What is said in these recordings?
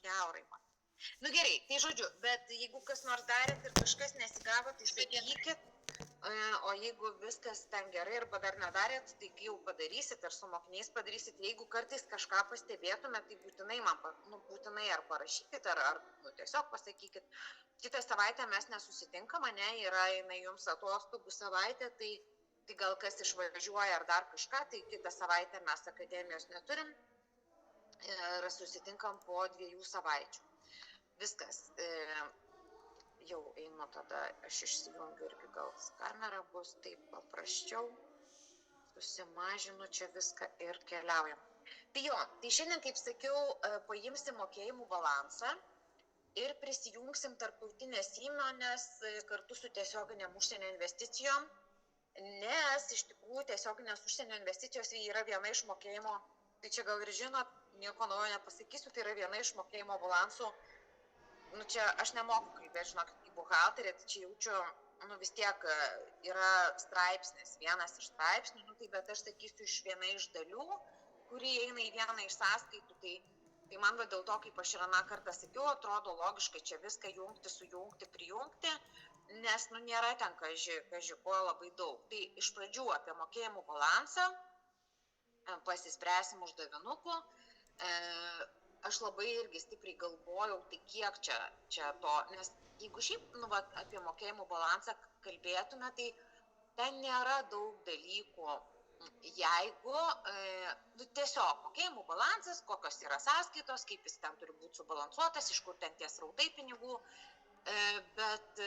kiaurai man. Nu gerai, tai žodžiu, bet jeigu kas nors darėt ir kažkas nesigavo, tai sakykit, o jeigu viskas ten gerai arba dar nedarėt, tai kai jau padarysit ar su mokiniais padarysit, jeigu kartais kažką pastebėtumėt, tai būtinai man, būtinai ar parašykit, ar tiesiog pasakykit. Kitą savaitę mes nesusitinkam, yra jums atostogų savaitė, tai gal kas išvažiuoja ar dar kažką, tai kitą savaitę mes akademijos neturim ir susitinkam po 2 savaičių. Viskas. Jau einu tada, aš išsijungiu irgi gal kamera bus taip paprasčiau. Susimažinu čia viską ir keliaujam. Tai jo, tai šiandien, kaip sakiau, paimsim mokėjimų balansą ir prisijungsim tarptautinės įmonės kartu su tiesioginiam užsienio investicijom, nes iš tikrųjų tiesioginės užsienio investicijos yra viena iš mokėjimo, tai čia gal ir žinot, nieko naujo nepasakysiu, tai yra viena iš mokėjimo balansų. Nu čia aš nemoku kalbėti, žinokit, kaip buhalterė, tai čia jaučiu, vis tiek yra straipsnis, vienas iš straipsnių, tai bet aš sakysiu iš viena iš dalių, kuri eina į vieną iš sąskaitų, tai man dėl to, kaip aš ir aną kartą sakiau, atrodo logiškai čia viską jungti, sujungti, prijungti, nes nėra ten kaži ko labai daug. Tai iš pradžių apie mokėjimų balansą pasispręsim uždavinukų. Aš labai irgi stipriai galvojau, tai kiek čia to, nes jeigu šiaip apie mokėjimų balansą kalbėtume, tai ten nėra daug dalykų. Jeigu tiesiog mokėjimų balansas, kokios yra sąskaitos, kaip jis ten turi būti subalansuotas, iš kur ten tie srautai pinigų, bet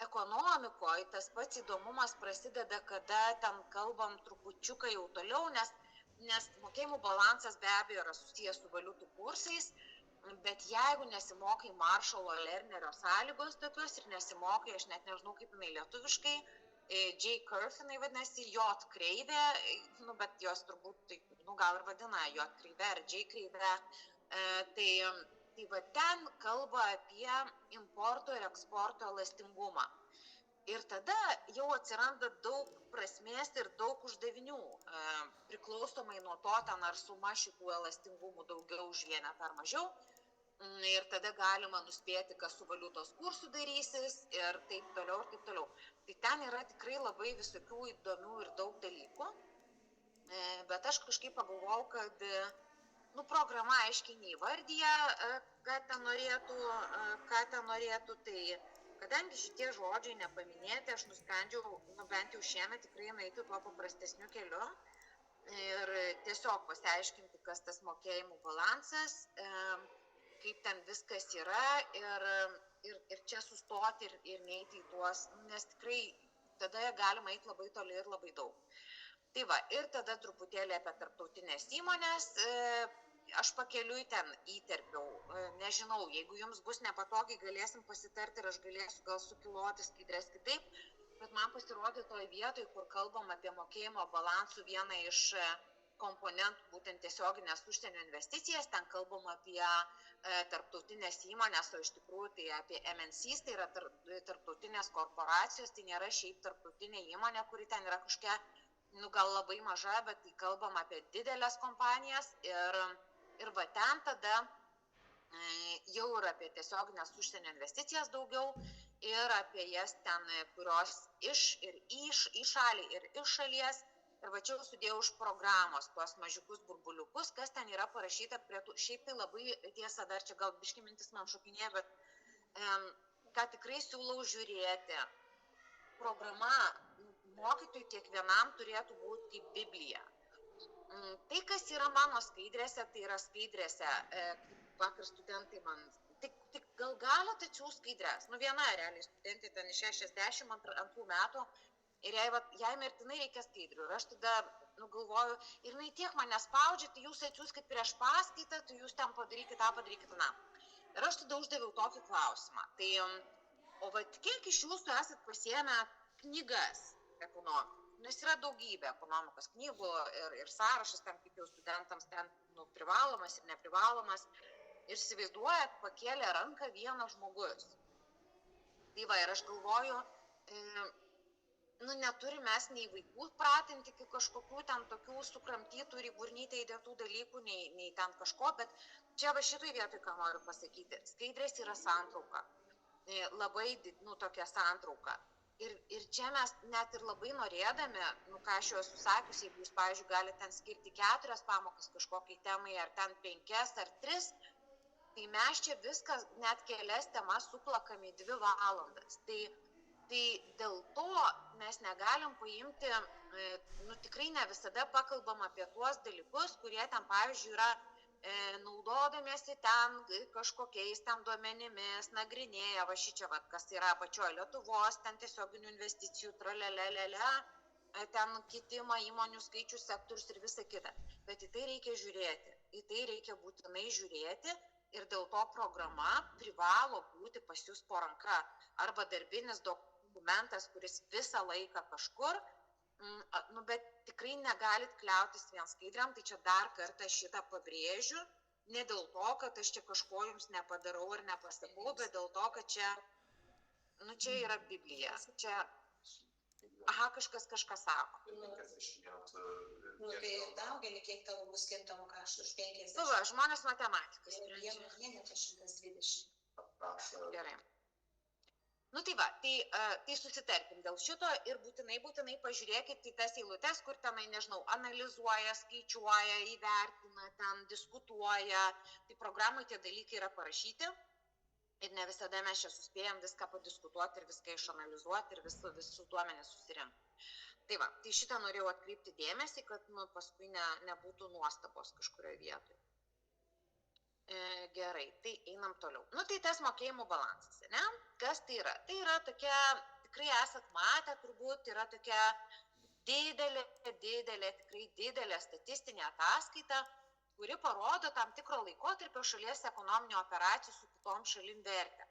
ekonomikoje tas pats įdomumas prasideda, kada ten kalbam trupučiuką jau toliau, nes mokėjimų balansas be abejo yra susijęs su valiutų kursais, bet jeigu nesimokai Maršalo Lernerio sąlygos tokios ir nesimokai, aš net nežinau kaip jinai lietuviškai, J-curve jinai vadinasi, J kreivė, bet jos turbūt, gal ir vadina J kreivė ar J kreivė, tai va ten kalba apie importo ir eksporto elastingumą. Ir tada jau atsiranda daug prasmės ir daug uždavinių, priklausomai nuo to, ten ar suma šitų elastingumų daugiau už vienetą ar mažiau. Ir tada galima nuspėti, kas su valiutos kursu darysis ir taip toliau, ir taip toliau. Tai ten yra tikrai labai visokių įdomių ir daug dalykų. Bet aš kažkaip pagalvojau, kad programa aiškiai neįvardyja, ką ten norėtų, tai kadangi šitie žodžiai nepaminėti, aš nusprendžiau, bent jau šiemet tikrai nueiti tuo paprastesniu keliu ir tiesiog pasiaiškinti, kas tas mokėjimų balansas, kaip ten viskas yra ir čia sustoti ir neiti į tuos, nes tikrai tada galima eiti labai toli ir labai daug. Tai va, ir tada truputėlį apie tarptautinės įmonės. Aš pakeliui ten įterpiau, nežinau, jeigu jums bus nepatogiai, galėsim pasitarti ir aš galėsiu gal sukiloti skaidrės kitaip, bet man pasirodė toj vietoj, kur kalbam apie mokėjimo balansų vieną iš komponentų, būtent tiesioginės užsienio investicijas, ten kalbam apie tarptautinės įmonės, o iš tikrųjų tai apie MNCs, tai yra tarptautinės korporacijos, tai nėra šiaip tarptautinė įmonė, kuri ten yra kažkokia, gal labai maža, bet tai kalbam apie didelės kompanijas ir va ten tada jau ir apie tiesioginės užsienio investicijas daugiau ir apie jas ten, kurios į šalį ir iš šalies. Ir va čia jau sudėjau iš programos tuos mažiukus burbuliukus, kas ten yra parašyta prie tų. Šiaip tai labai tiesa, dar čia gal biški mintis man šokinė, bet ką tikrai siūlau žiūrėti. Programa mokytojui kiekvienam turėtų būti kaip Biblija. Tai, kas yra mano skaidrėse, tai yra skaidrėse, kaip vakar studentai man, tik gal galite atsiųsti skaidrės. Viena realiai studentė ten iš 62 metų ir jai mirtinai reikia skaidrių. Ir aš tada galvoju, ir jinai tiek mane spaudžia, tai jūs atsiųskit prieš paskaitą, tai jūs ten padarykit tą, padarykit tą. Ir aš tada uždaviau tokį klausimą. Tai, o kiek iš jūsų esat pasiėmę knygas ekonomikos? Nes yra daugybė ekonomikos knygų ir sąrašas ten, kaip jau studentams ten privalomas ir neprivalomas. Ir įsivaizduojat, pakėlė ranką vienas žmogus. Tai va, ir aš galvoju, neturim mes nei vaikų pratinti iki kažkokių ten tokių sukramtytų ir į burnytę įdėtų dalykų, nei ten kažko, bet čia va šitoj vietoj, ką noriu pasakyti, skaidrės yra santrauka, labai, tokia santrauka. Ir čia mes net ir labai norėdami, ką aš jau esu sakius, jeigu jūs, pavyzdžiui, galite ten skirti 4 pamokas kažkokiai temai, ar ten 5 ar 3, tai mes čia viskas, net kelias temas suplakam į 2 valandas. Tai dėl to mes negalim paimti, tikrai ne visada pakalbam apie tuos dalykus, kurie ten, pavyzdžiui, yra naudodamiesi ten kažkokiais ten duomenimis, nagrinėja, va šičia, kas yra apačioje Lietuvos, ten tiesioginių investicijų, tralelelele, ten kitimą, įmonių skaičių, sektorius ir visa kita. Bet į tai reikia žiūrėti, į tai reikia būtinai žiūrėti ir dėl to programa privalo būti pas jūs po ranka arba darbinis dokumentas, kuris visą laiką kažkur, bet tikrai negalit kliautis vien skaidriam, tai čia dar kartą šitą pabrėžiu, ne dėl to, kad aš čia kažko jums nepadarau ir nepasakau, bet dėl to, kad čia, čia yra Biblija, čia, kažkas kažką sako. Tai daugelį, kiek tavo bus skirtamo kaštų už 50. Va, žmonės matematikas. Vieną vienetą 120. Gerai. Tai va, tai susitarkim dėl šito ir būtinai pažiūrėkit į tas eilutes, kur tenai, nežinau, analizuoja, skaičiuoja, įvertina, ten diskutuoja. Tai programai tie dalykai yra parašyti ir ne visada mes čia suspėjom viską padiskutuoti ir viską išanalizuoti ir visų duomenis susirinkti. Tai va, tai šitą norėjau atkreipti dėmesį, kad paskui nebūtų nuostabos kažkurioje vietoje. Gerai, tai einam toliau. Tai tas mokėjimų balansas, ne? Kas tai yra? Tai yra tokia, tikrai esat matę turbūt, yra tokia tikrai didelė statistinė ataskaita, kuri parodo tam tikro laikotarpio šalies ekonominių operacijų su kitom šalim vertę.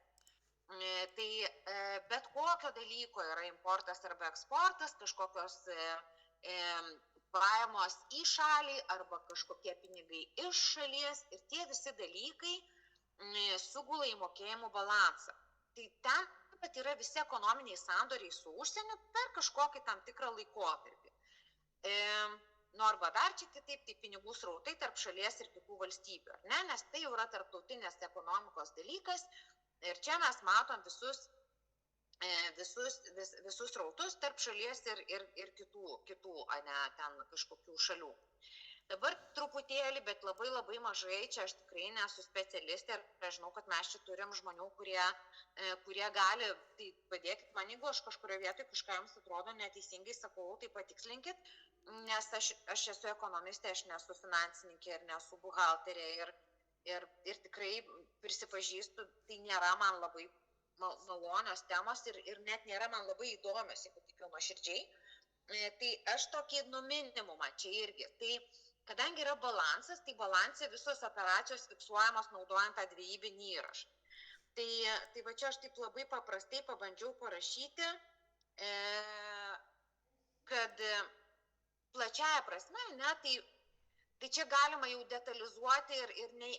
Tai bet kokio dalyko yra importas arba eksportas, kažkokios pajamos į šalį arba kažkokie pinigai iš šalies ir tie visi dalykai sugula į mokėjimų balansą. Tai ten pat yra visi ekonominiai sandoriai su užsieniu per kažkokį tam tikrą laikotarpį. Arba dar čia kitaip, tai pinigų srautai tarp šalies ir kitų valstybių, ne? Nes tai jau yra tarptautinės ekonomikos dalykas ir čia mes matom visus srautus tarp šalies ir kitų, ne, ten kažkokių šalių. Dabar truputėlį, bet labai mažai, čia aš tikrai nesu specialistė ir aš žinau, kad mes čia turim žmonių, kurie gali, tai padėkit man, jeigu aš kažkurioje vietoje kažką jums atrodo neteisingai sakau, tai patikslinkit, nes aš esu ekonomistė, aš nesu finansininkė ir nesu buhalterė ir tikrai prisipažįstu, tai nėra man labai malonios temos ir net nėra man labai įdomios, jeigu tik jau nuoširdžiai. Tai aš tokį minimumą čia irgi. Tai kadangi yra balansas, tai balanse visos operacijos fiksuojamos naudojant tą dvejybinį įrašą. Tai va čia aš taip labai paprastai pabandžiau parašyti, kad plačiaja prasme, ne, tai čia galima jau detalizuoti,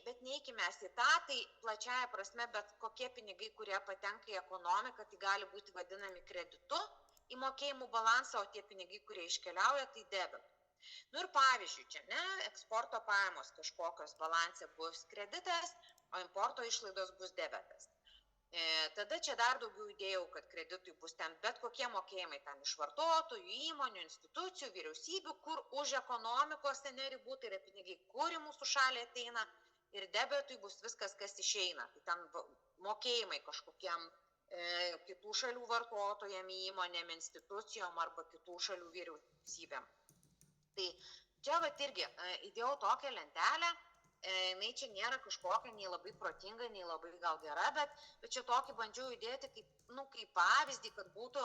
bet neikime į tą, tai plačiaja prasme, bet kokie pinigai, kurie patenka į ekonomiką, tai gali būti vadinami kreditu į mokėjimų balansą, o tie pinigai, kurie iškeliauja, tai debitu. Ir pavyzdžiui, čia ne, eksporto pajamos kažkokios balanse bus kreditas, o importo išlaidos bus debitas. Tada čia dar daugiau įdėjau, kad kreditui bus ten bet kokie mokėjimai ten iš vartotojų, įmonių, institucijų, vyriausybių, kur už ekonomikos ribų, tai yra pinigai, kur į mūsų šalį ateina, ir debetui bus viskas, kas išeina. Tai ten mokėjimai kažkokiem kitų šalių vartotojam, įmonėm, institucijom arba kitų šalių vyriausybėm. Tai čia vat irgi įdėjau tokią lentelę. Jinai čia nėra kažkokia nei labai protinga, nei labai gal gera, bet čia tokį bandžiau įdėti kaip pavyzdį, kad būtų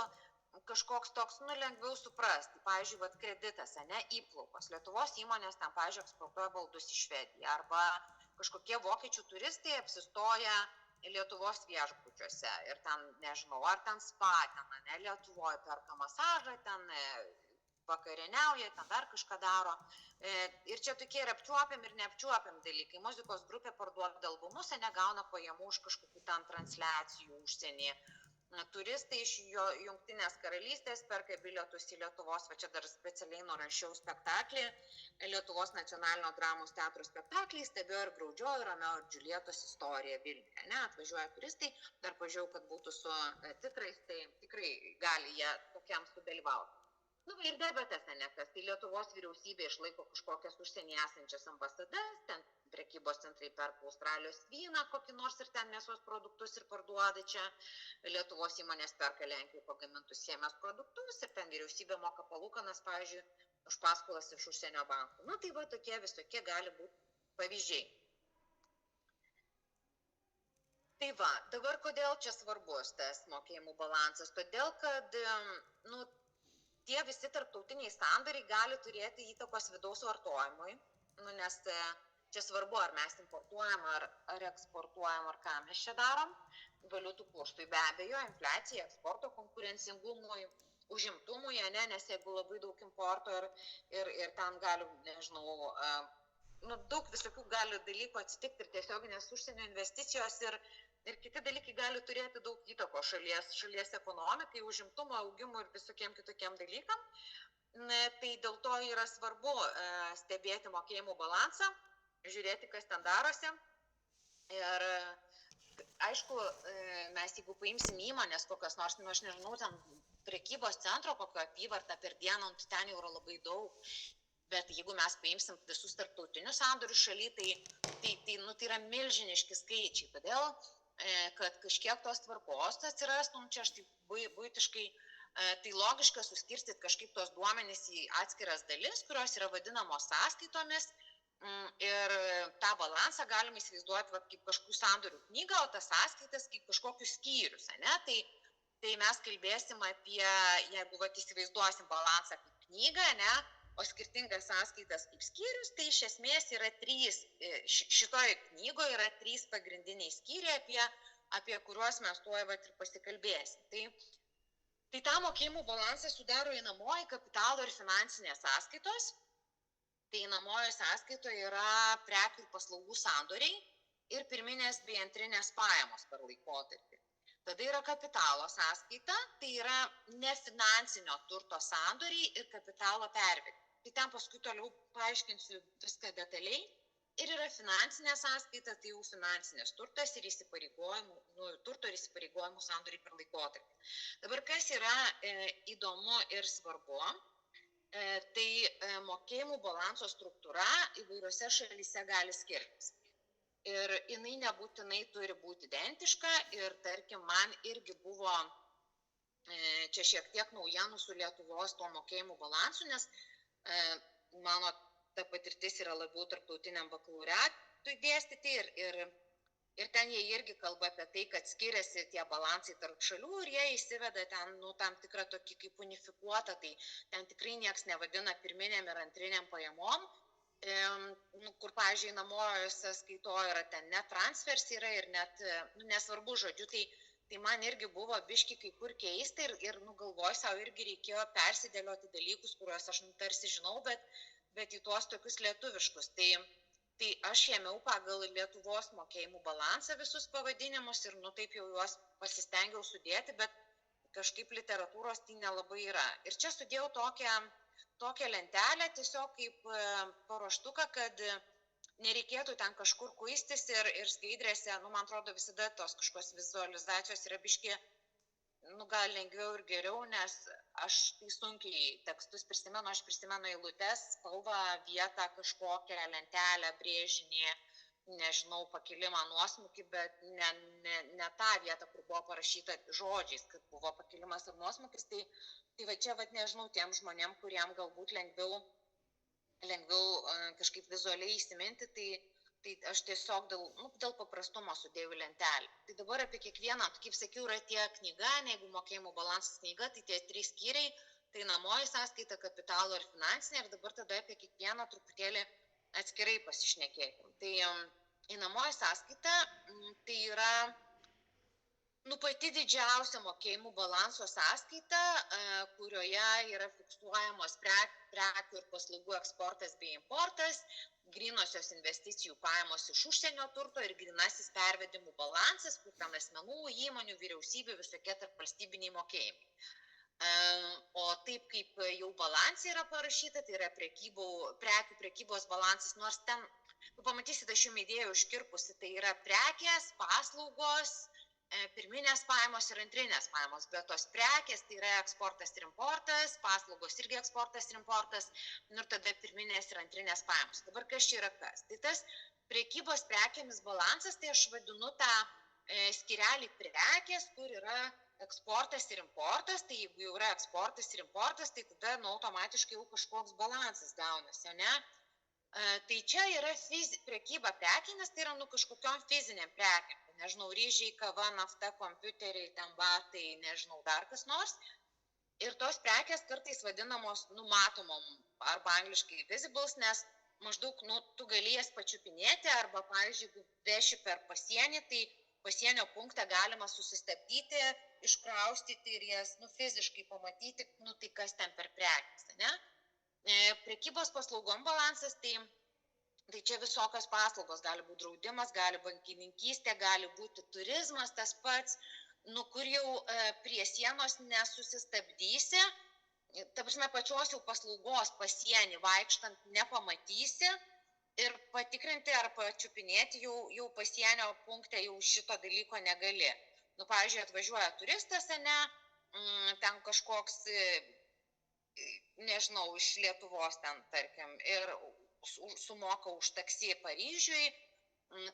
kažkoks toks, lengviau suprasti. Pavyzdžiui, kreditas, įplaukos. Lietuvos įmonės ten, pavyzdžiui, eksportuoja baldus į Švediją, arba kažkokie vokiečių turistai apsistoja Lietuvos viešbučiuose ir ten, nežinau, ar ten spa, ten, Lietuvoje perka masažą, ten vakarieniauja, ten dar kažką daro. Ir čia tokie ir apčiuopiam ir neapčiuopiam dalykai. Muzikos grupė parduoda albumus, negauna pajamų už kažkokių ten transliacijų užsienyje. turistai iš Jungtinės karalystės perka bilietus į Lietuvos, va čia dar specialiai nurašiau spektaklį, Lietuvos nacionalinio dramos teatro spektaklį, stebėjo ir Graudžiojo, Romeo ir Džiuljetos istoriją Vilniuje. Ne, atvažiuoja turistai, dar pažiūrėjau, kad būtų su titrais, tai tikrai gali jie tokiam sudalyvauti. Nu, ir debetas, ne kas, tai Lietuvos vyriausybė išlaiko kažkokias užsienyje esančias ambasadas, ten prekybos centrai perka Australijos vyną, kokį nors ir ten mėsos produktus ir parduoda čia. Lietuvos įmonės perka Lenkijoje pagamintus chemijos produktus ir ten vyriausybė moka palūkanas, pavyzdžiui, už paskolas iš užsienio bankų. Nu, tai va tokie visokie gali būti pavyzdžiai. Tai va, dabar kodėl čia svarbus tas mokėjimų balansas? Todėl, kad tie visi tarptautiniai sandoriai gali turėti įtakos vidaus vartojimui, nes čia svarbu, ar mes importuojam, ar eksportuojam, ar ką mes čia darom, valiutų kursui be abejo, infliacijai, eksporto konkurencingumui, užimtumui, nes jeigu labai daug importo ir ten gali, nežinau, daug visokių gali dalykų atsitikti ir tiesioginės užsienio investicijos ir kiti dalykai gali turėti daug įtako šalies ekonomikai, užimtumo, augimui ir visokiem kitokiem dalykam. Tai dėl to yra svarbu stebėti mokėjimų balansą, žiūrėti, kas ten darosi. Ir aišku, mes jeigu paimsim įmonės kokios nors, aš nežinau, ten prekybos centro kokio apyvartą per dieną, ten jau yra labai daug. Bet jeigu mes paimsim visus tarptautinius sandorius šaly, tai yra milžiniški skaičiai. Todėl, kad kažkiek tos tvarkos atsirastų, čia aš taip buitiškai, tai logiška suskirstyti kažkaip tos duomenys į atskiras dalis, kurios yra vadinamos sąskaitomis. Ir tą balansą galime įsivaizduoti kaip kažkokių sandorių knygą, o tas sąskaitas kaip kažkokius skyrius. Tai mes kalbėsim apie, jeigu įsivaizduosim balansą kaip knygą, o skirtingas sąskaitas kaip skyrius, tai iš esmės yra šitoj knygoje yra 3 pagrindiniai skyriai, apie kuriuos mes tuoj ir pasikalbėsim. Tai tą mokėjimų balansą sudaro einamoji, kapitalo ir finansinės sąskaitos. Tai einamojo sąskaitoje yra prekių ir paslaugų sandoriai ir pirminės bei antrinės pajamos per laikotarpį. Tada yra kapitalo sąskaita, tai yra nefinansinio turto sandoriai ir kapitalo pervedimai. Tai ten paskui toliau paaiškinsiu viską detaliai. Ir yra finansinė sąskaita, tai jau finansinės turtas ir turto ir įsipareigojimų sandoriai per laikotarpį. Dabar kas yra įdomu ir svarbu, tai mokėjimų balanso struktūra įvairiose šalyse gali skirtis. Ir jinai nebūtinai turi būti identiška ir tarkim man irgi buvo čia šiek tiek naujienų su Lietuvos tuo mokėjimų balansu, nes mano ta patirtis yra labiau tarptautiniam bakalaureatui dėstyti ir ten jie irgi kalba apie tai, kad skiriasi tie balansai tarp šalių ir jie įsiveda ten tam tikrą tokį kaip unifikuotą, tai ten tikrai nieks nevadina pirminiam ir antriniam pajamom, kur, pavyzdžiui, einamojoje sąskaitoje yra ten net transfers yra ir net, nesvarbu žodžiu, tai man irgi buvo biški kai kur keista ir galvoj savo irgi reikėjo persidėlioti dalykus, kuriuos aš tarsi žinau, bet į tuos tokius lietuviškus. Tai aš ėmiau pagal Lietuvos mokėjimų balansą visus pavadinimus ir taip jau juos pasistengiau sudėti, bet kažkaip literatūros tai nelabai yra. Ir čia sudėjau tokią lentelę tiesiog kaip paruoštuką, kad nereikėtų ten kažkur kuistis ir skaidrėse, man atrodo visada tos kažkokios vizualizacijos yra biški, gal lengviau ir geriau, nes aš tai sunkiai tekstus prisimenu, aš prisimenu eilutes, spalvą, vietą, kažkokią lentelę, brėžinį, nežinau, pakilimą, nuosmukį, bet ne tą vietą, kur buvo parašyta žodžiais, kad buvo pakilimas ir nuosmukis, tai va čia, nežinau, tiem žmonėm, kuriem galbūt lengviau kažkaip vizualiai įsiminti, tai aš tiesiog dėl paprastumo sudėjau į lentelę. Tai dabar apie kiekvieną, kaip sakiau, yra tie knyga, jeigu mokėjimų balansas knyga, tai tie 3 skyriai, tai einamoji sąskaita, kapitalo ir finansinė, ir dabar tada apie kiekvieną truputėlį atskirai pasišnekėkim. Tai einamoji sąskaita, tai yra Nu, pati didžiausia mokėjimų balanso sąskaita, kurioje yra fiksuojamos prekių ir paslaugų eksportas bei importas, grynosios investicijų pajamos iš užsienio turto ir grynasis pervedimų balansas, kur ten asmenų, įmonių, vyriausybių, visokie tarpvalstybiniai mokėjimai. O taip kaip jau balansai yra parašyta, tai yra prekių prekybos balansas, nors ten, pamatysite, aš jums įdėjau iškirpusi, tai yra prekės, paslaugos, pirminės pajamos ir antrinės pajamos, bet tos prekės tai yra eksportas ir importas, paslaugos irgi eksportas ir importas, ir tada pirminės ir antrinės pajamos. Dabar kas čia yra kas? Tai tas prekybos prekėmis balansas, tai aš vadinu tą skirelį prekės, kur yra eksportas ir importas, tai jeigu jau yra eksportas ir importas, tai tada automatiškai jau kažkoks balansas gaunasi, ne? Tai čia yra prekyba prekėmis, tai yra kažkokiom fiziniam prekėm. Nežinau, ryžiai, kava, nafta, kompiuteriai, ten batai, nežinau, dar kas nors. Ir tos prekės kartais vadinamos numatomom, arba angliškai visibles, nes maždaug, tu gali jas pačiupinėti, arba, pavyzdžiui, jeigu veši per pasienį, tai pasienio punktą galima susistabdyti, iškraustyti ir jas, fiziškai pamatyti, tai kas ten per prekės, ne? Prekybos paslaugom balansas, tai čia visokios paslaugos, gali būti draudimas, gali bankininkystė, gali būti turizmas tas pats, kur jau prie sienos nesusistabdysi, ta prasme pačios jau paslaugos pasienį vaikštant nepamatysi ir patikrinti ar pačiupinėti jau pasienio punkte jau šito dalyko negali. Pavyzdžiui, atvažiuoja turistas, ne, ten kažkoks, nežinau, iš Lietuvos ten, tarkim, ir sumoka už taksi Paryžiui,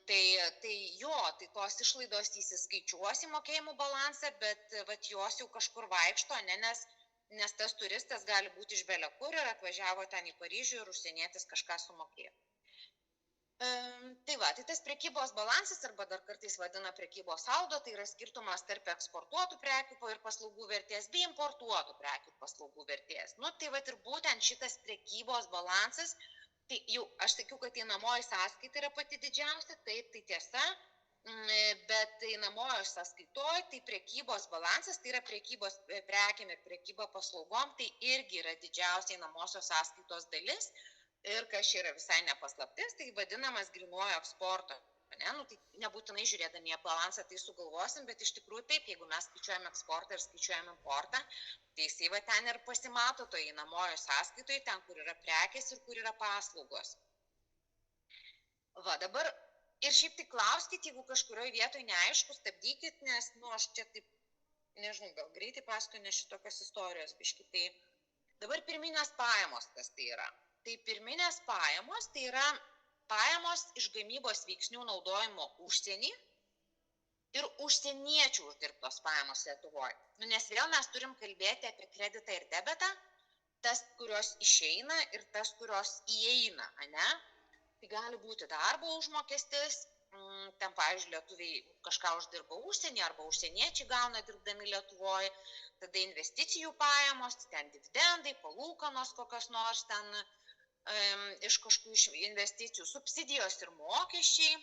tai tos išlaidos įsiskaičiuos į mokėjimų balansą, bet jos jau kažkur vaikšto, nes tas turistas gali būti iš belekur ir atvažiavo ten į Paryžių ir užsienietis kažką sumokėjo. Tai tas prekybos balansas, arba dar kartais vadina prekybos saldo, tai yra skirtumas tarp eksportuotų prekių ir paslaugų vertės bei importuotų prekių ir paslaugų vertės. Tai ir būtent šitas prekybos balansas, tai jau aš sakiau, kad einamoji sąskaita yra pati didžiausia, taip, tai tiesa, bet einamojo sąskaitoj, tai prekybos balansas, tai yra prekybos prekėm ir prekyba paslaugom, tai irgi yra didžiausia einamosios sąskaitos dalis. Ir kas čia yra visai nepaslaptis, tai vadinamas grynuoju eksporto. Tai nebūtinai žiūrėdami į balansą tai sugalvosim, bet iš tikrųjų taip, jeigu mes skaičiuojam eksportą ir skaičiuojam importą, tai jisai ten ir pasimato to einamojo sąskaitoj, ten, kur yra prekės ir kur yra paslaugos. Dabar ir šiaip tai klauskit, jeigu kažkurioje vietoje neaišku, stabdykit, nes, aš čia taip, nežinau, gal greitai paskui, nes šitokios istorijos biški. Tai dabar pirminės pajamos, kas tai yra. Tai pirminės pajamos, tai yra pajamos iš gamybos veiksnių naudojimo užsienį ir užsieniečių uždirbtos pajamos Lietuvoje. Nes vėl mes turim kalbėti apie kreditą ir debetą, tas, kurios išeina ir tas, kurios įeina, ne? Tai gali būti darbo užmokestis, ten, pavyzdžiui, lietuviai kažką uždirba užsienį arba užsieniečiai gauna dirbdami Lietuvoje, tada investicijų pajamos, ten dividendai, palūkanos kokios nors ten, iš kažkokių investicijų, subsidijos ir mokesčiai.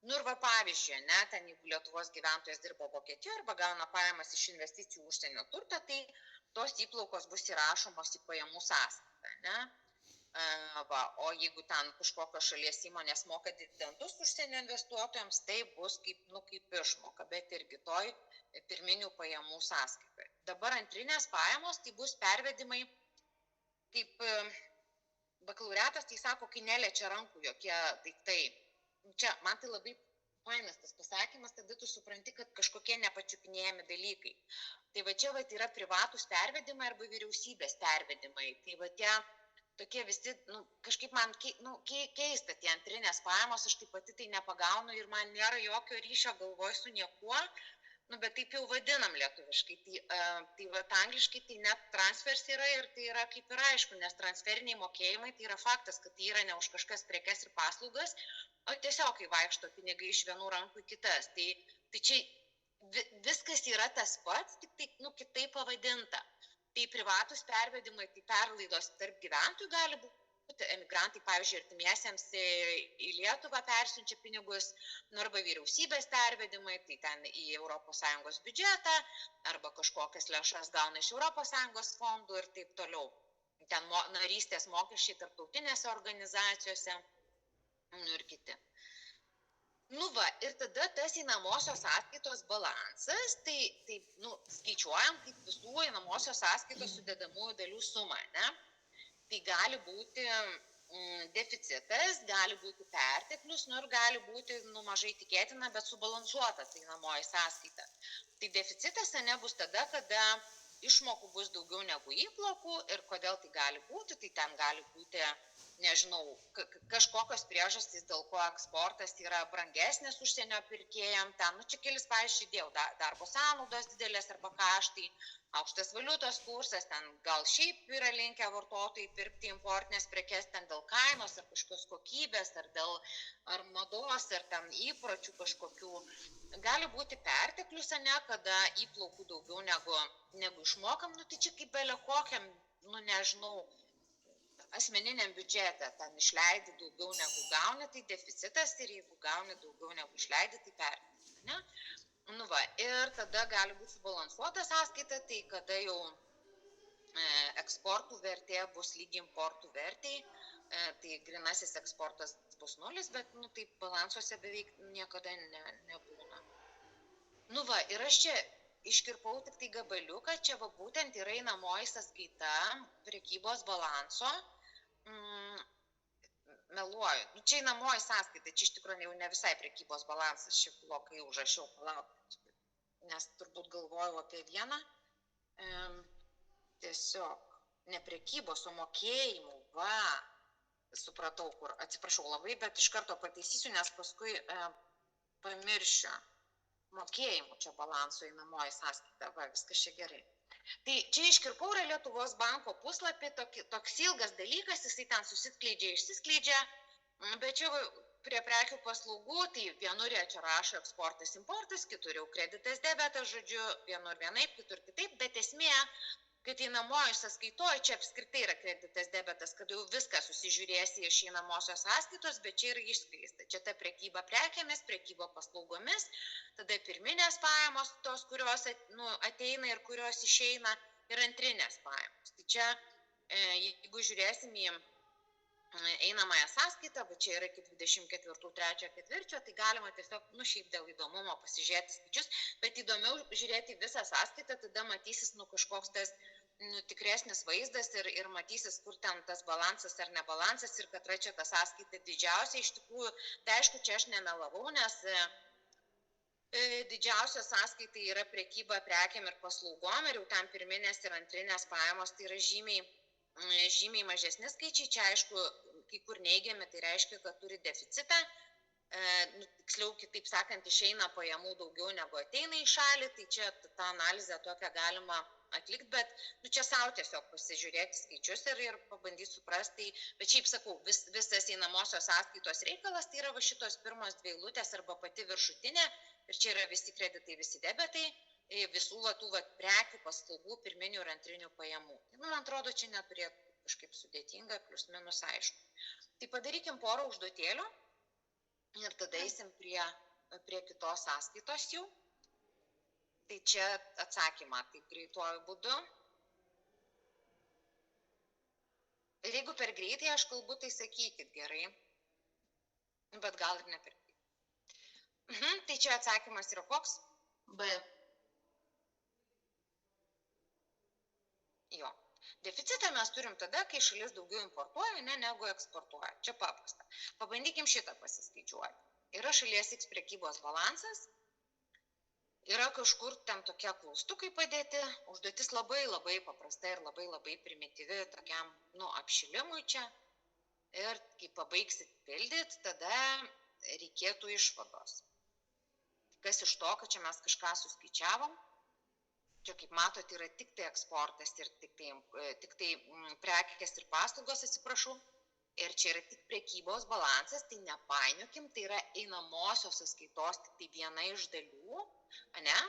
Ir pavyzdžiui, ten jeigu Lietuvos gyventojas dirba Vokietijoje arba gauna pajamas iš investicijų užsienio turtą, tai tos įplaukos bus įrašomos į pajamų sąskaitą, ne? O jeigu ten kažkokios šalies įmonės moka dividendus užsienio investuotojams, tai bus kaip išmoka, bet irgi toj pirminių pajamų sąskaitoje. Dabar antrinės pajamos, tai bus pervedimai, kaip bakalaureatas, tai sako, kai neliečia rankų jokie daiktai. Čia man tai labai fainas tas pasakymas, tada tu supranti, kad kažkokie nepačiupinėjami dalykai. Tai čia yra privatus pervedimai arba vyriausybės pervedimai. Tai tie tokie visi, kažkaip man keista tie antrinės pajamos, aš taip pati tai nepagaunu ir man nėra jokio ryšio galvoj su niekuo. Bet taip jau vadinam lietuviškai, tai angliškai tai net transfers yra ir tai yra kaip ir aišku, nes transferiniai mokėjimai tai yra faktas, kad tai yra ne už kažkas prekes ir paslaugas, o tiesiog kai vaikšto pinigai iš vienų rankų į kitas. Tai čia viskas yra tas pats, tik tai kitaip pavadinta. Tai privatus pervedimai, tai perlaidos tarp gyventojų gali būti galbūt emigrantai, pavyzdžiui, artimiesiems į Lietuvą persiunčia pinigus, arba vyriausybės pervedimai, tai ten į ES biudžetą, arba kažkokias lėšas gauna iš ES fondų ir taip toliau. Ten narystės mokesčiai tarptautinėse organizacijose ir kiti. Ir tada tas einamosios sąskaitos balansas, tai skaičiuojam kaip visų einamosios sąskaitos sudedamųjų dalių sumą, ne? Tai gali būti deficitas, gali būti perteklius, ir gali būti mažai tikėtina, bet subalansuota tai einamoji sąskaita. Tai deficitas nebus tada, kada išmokų bus daugiau negu įplaukų ir kodėl tai gali būti, tai ten gali būti, nežinau, kažkokios priežastys, dėl ko eksportas yra brangesnis užsienio pirkėjam, ten, čia kelis pavyzdžiui dėjau, darbo sąnaudos didelės arba kaštai, aukštas valiutos kursas, ten gal šiaip yra linkę vartotojai pirkti importinės prekes ten dėl kainos ar kažkokios kokybės, ar mados, ar ten įpročių kažkokių. Gali būti perteklius, kada įplaukų daugiau negu išmokam, tai čia kaip belė kokiam, nežinau, asmeniniam biudžete, ten išleidi daugiau negu gauni, tai deficitas, ir jeigu gauni daugiau negu išleidi, tai perteklius, ne? Ir tada gali būti subalansuota sąskaita, tai kada jau eksportų vertė bus lygi importų vertei, tai grinasis eksportas bus 0, bet taip balansuose beveik niekada nebūna. Ir aš čia iškirpau tik tai gabaliuką, čia būtent yra einamoji sąskaita prekybos balanso, meluoju, čia einamoji sąskaita, čia iš tikrųjų jau ne visai prekybos balansas, šiaip blogai užrašiau, nes turbūt galvojau apie vieną, tiesiog ne prekybos, o mokėjimų, supratau kur, atsiprašau labai, bet iš karto pataisysiu, nes paskui pamiršiu mokėjimų čia balanso einamoji sąskaita, viskas čia gerai. Tai čia iškirpau yra Lietuvos banko puslapį, toks ilgas dalykas, jisai ten susiskleidžia, išsiskleidžia, bet čia prie prekių paslaugų, tai vienur jie čia rašo eksportas, importas, kitur jau kreditas, debetas, žodžiu, vienur vienaip, kitur kitaip, bet esmė, kad einamoji sąskaitoje čia apskritai yra kreditas, debetas, kad jau viską susižiūrėsi iš einamosios sąskaitos, bet čia yra išskleista. Čia ta prekyba prekėmis, prekyba paslaugomis, tada pirminės pajamos, tos, kurios ateina ir kurios išeina, ir antrinės pajamos. Tai čia, jeigu žiūrėsim į einamąją sąskaitą, va čia yra iki 24.3.4, tai galima tiesiog, šiaip dėl įdomumo pasižiūrėti skaičius, bet įdomiau žiūrėti visą sąskaitą, tada matysis, kažkoks tas tikresnis vaizdas ir matysis, kur ten tas balansas ar nebalansas ir kad čia ta sąskaita didžiausia. Iš tikrųjų, tai aišku, čia aš nemelavau, nes didžiausia sąskaita yra prekyba prekiam ir paslaugom ir jau ten pirminės ir antrinės pajamos, tai yra žymiai mažesni skaičiai, čia aišku, kai kur neigiami, tai reiškia, kad turi deficitą, tiksliau, kitaip sakant, išeina pajamų daugiau negu ateina į šalį, tai čia tą analizę tokią galima atlikti, bet čia savo tiesiog pasižiūrėti skaičius ir pabandyti suprasti, bet šiaip sakau, visas einamosios sąskaitos reikalas, tai yra šitos pirmos 2 eilutės arba pati viršutinė, ir čia yra visi kreditai, visi debetai, visų tų prekių, paslaugų, pirminių ir antrinių pajamų. Man atrodo, čia neturėtų kažkaip sudėtinga, plius minus aišku. Tai padarykim porą užduotėlių ir tada eisim prie kitos sąskaitos jau. Tai čia atsakymą, taip greituoju būdu. Ir jeigu per greitai aš kalbu, tai sakykit gerai, bet gal ir ne per greitai. Tai čia atsakymas yra koks? B. Jo. Deficitą mes turim tada, kai šalis daugiau importuoja, negu eksportuoja. Čia paprasta. Pabandykim šitą pasiskaičiuoti. Yra šalies X prekybos balansas, yra kažkur ten tokie klaustukai padėti, užduotis labai labai paprasta ir labai labai primityvi tokiam, apšilimui čia. Ir kai pabaigsit pildyti, tada reikėtų išvados. Kas iš to, kad čia mes kažką suskaičiavom? Čia, kaip matote, yra tik tai eksportas ir tik tai prekės ir paslaugos, atsiprašau. Ir čia yra tik prekybos balansas, tai nepainiokim, tai yra einamosios sąskaitos tik tai viena iš dalių, ne?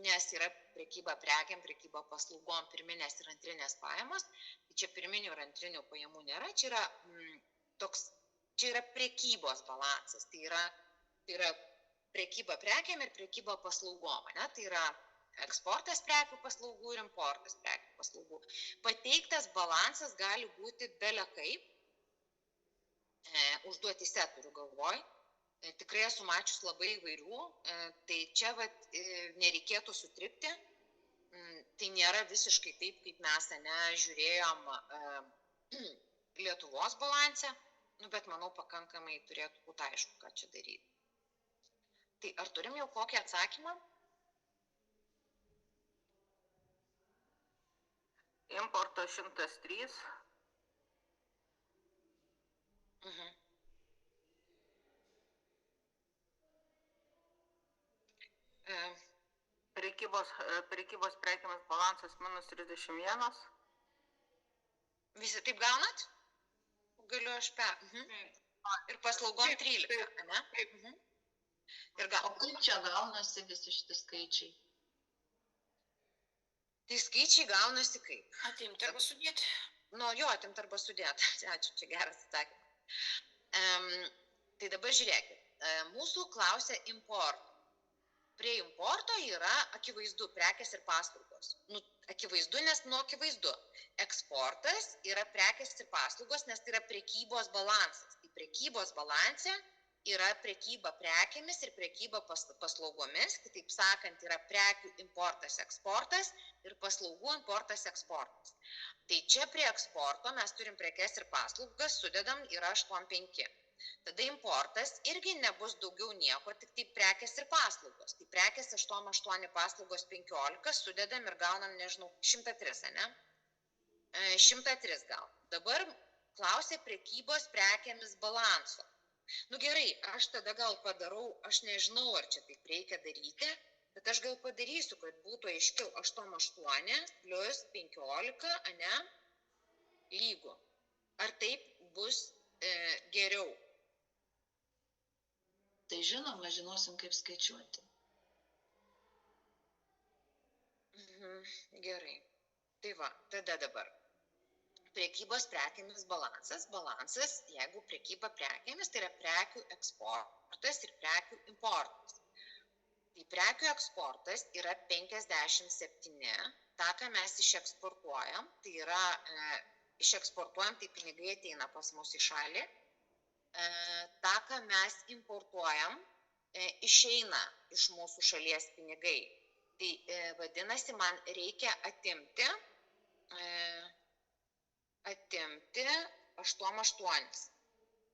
nes yra prekyba prekiam, prekyba paslaugom, pirminės ir antrinės pajamos. Tai čia pirminių ir antrinių pajamų nėra, čia yra prekybos balansas. Tai yra prekyba prekiam ir prekyba paslaugom, ne? Tai yra eksportas prekių paslaugų ir importas prekių paslaugų. Pateiktas balansas gali būti bele kaip, užduotyse turiu galvoj, tikrai esu mačius labai įvairių, tai čia nereikėtų sutrikti, tai nėra visiškai taip, kaip mes žiūrėjom Lietuvos balanse, bet manau pakankamai turėtų būti aišku, ką čia daryti. Tai ar turim jau kokį atsakymą? Importo 103. Prekybos prekiamas balansas -31. Visi taip gaunat? Galiu aš Ir paslaugom 13, ne? O kaip čia gaunasi visi šitie skaičiai? Tai skaičiai gaunasi kaip? Atimti arba sudėti. Atimti arba sudėti. Ačiū, čia geras atsakymas. Tai dabar žiūrėkit, mūsų klausia importo. Prie importo yra akivaizdu prekės ir paslaugos. Akivaizdu, nes akivaizdu. Eksportas yra prekės ir paslaugos, nes tai yra prekybos balansas. Tai prekybos balanse yra prekyba prekėmis ir prekyba paslaugomis, kitaip sakant, yra prekių importas, eksportas ir paslaugų importas, eksportas. Tai čia prie eksporto mes turim prekes ir paslaugas, sudedam yra 8,5. Tada importas irgi nebus daugiau nieko, tik tai prekės ir paslaugos. Tai prekės 8, paslaugos 15, sudedam ir gaunam, 103, ne? 103 gaunam. Dabar klausia prekybos prekėmis balanso. Gerai, aš tada gal padarau, aš nežinau, ar čia taip reikia daryti, bet aš gal padarysiu, kad būtų aiškiau 8 plus 15, ne, lygu. Ar taip bus geriau? Tai žinoma, žinosim, kaip skaičiuoti. Gerai. Tai tada dabar. Prekybos prekėmis balansas, jeigu prekyba prekėmis, tai yra prekių eksportas ir prekių importas. Tai prekių eksportas yra 57, tą, ką mes išeksportuojam, tai yra, išeksportuojam, tai pinigai ateina pas mus į šalį, tą, ką mes importuojam, išeina iš mūsų šalies pinigai. Tai vadinasi, man reikia atimti 8.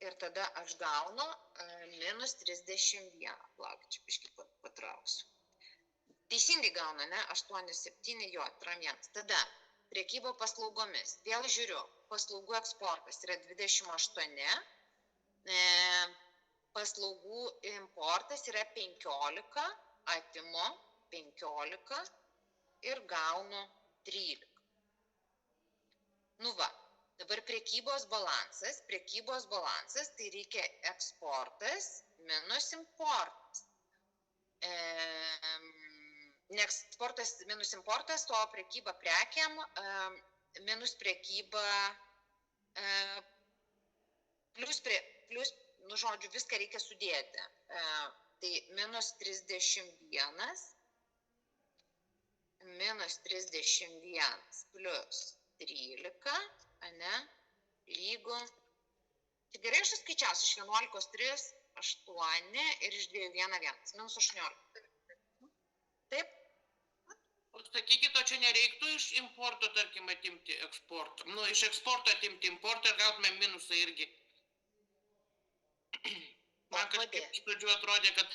Ir tada aš gaunu -31. Plauk, čia biškį patrauksiu. Teisingai gaunu, ne? 8,7, jo, 1. Tada prekyba paslaugomis. Vėl žiūriu, paslaugų eksportas yra 28, paslaugų importas yra 15, atimu 15 ir gaunu 13. Dabar prekybos balansas, tai reikia eksportas minus importas. Ne eksportas minus importas, o prekyba prekiam minus prekyba plus, žodžiu, viską reikia sudėti. Tai minus 31 plus 13, ne, lygu. Tai gerai aš skaičiausiu iš 11, 3, 8 ir iš 2, 1, 1, minus 18. Taip? O sakykit, o čia nereiktų iš importo, tarkim, atimti eksportą. Iš eksporto atimti importą ir gautume minusą irgi. Man kažkaip iš pradžių atrodė, kad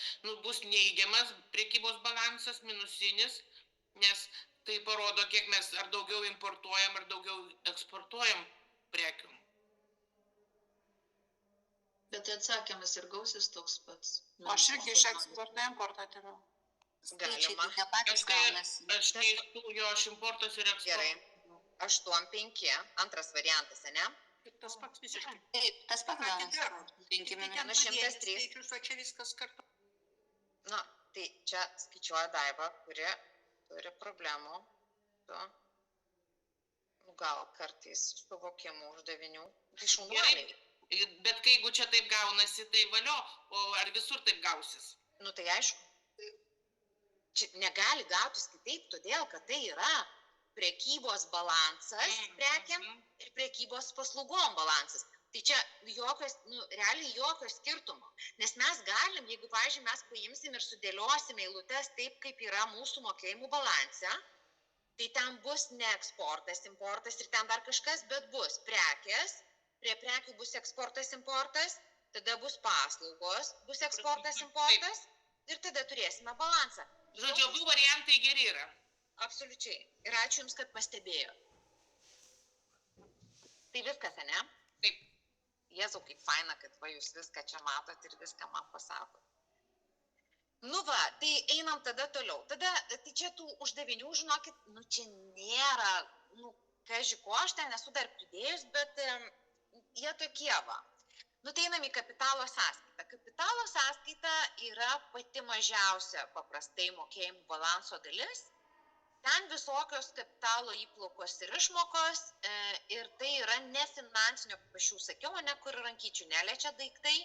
bus neįgiamas prekybos balansas, minusinis, nes tai parodo, kiek mes ar daugiau importuojam, ar daugiau eksportuojam prekių. Bet atsakymas ir gausis toks pats. Aš irgi iš eksporto importo atėmiau. Galima. Aš keistų jo iš importos ir eksporto. Gerai. 8,5, antras variantas, ne? Tas pats visiškai. Taip, tas pats gaunasi. Nu, 103. O čia viskas kartu. Tai čia skaičiuoja Daiva, kuri turi problemų su, gal kartais suvokimu uždavinių. Tai šaunuoliai. Bet kai jeigu čia taip gaunasi, tai valio, o ar visur taip gausis? Nu tai aišku. Čia negali gautis kitaip, todėl, kad tai yra prekybos balansas prekiam ir prekybos paslaugom balansas. Tai čia jokios, realiai jokio skirtumo. Nes mes galim, jeigu, pavyzdžiui, mes paimsim ir sudėliosime eilutes taip, kaip yra mūsų mokėjimų balanse, tai ten bus ne eksportas, importas ir ten dar kažkas, bet bus prekės, prie prekių bus eksportas, importas, tada bus paslaugos, bus eksportas, importas ir tada turėsime balansą. Žodžiu, abu variantai geri yra. Absoliučiai. Ir ačiū Jums, kad pastebėjo. Tai viskas, ne? Taip. Jėzau, kaip faina, kad va Jūs viską čia matot ir viską man pasakot. Nu va, tai einam tada toliau. Tada, tai čia tų uždavinių, žinokit, čia nėra, kaži ko, aš ten esu dar pridėjus, bet jie tokie va. Tai einam į kapitalo sąskaitą. Kapitalo sąskaita yra pati mažiausia paprastai mokėjimų balanso dalis. Ten visokios kapitalo įplaukos ir išmokos ir tai yra nefinansinio, kaip aš jau sakiau, ne kur rankyčių neliečia daiktai,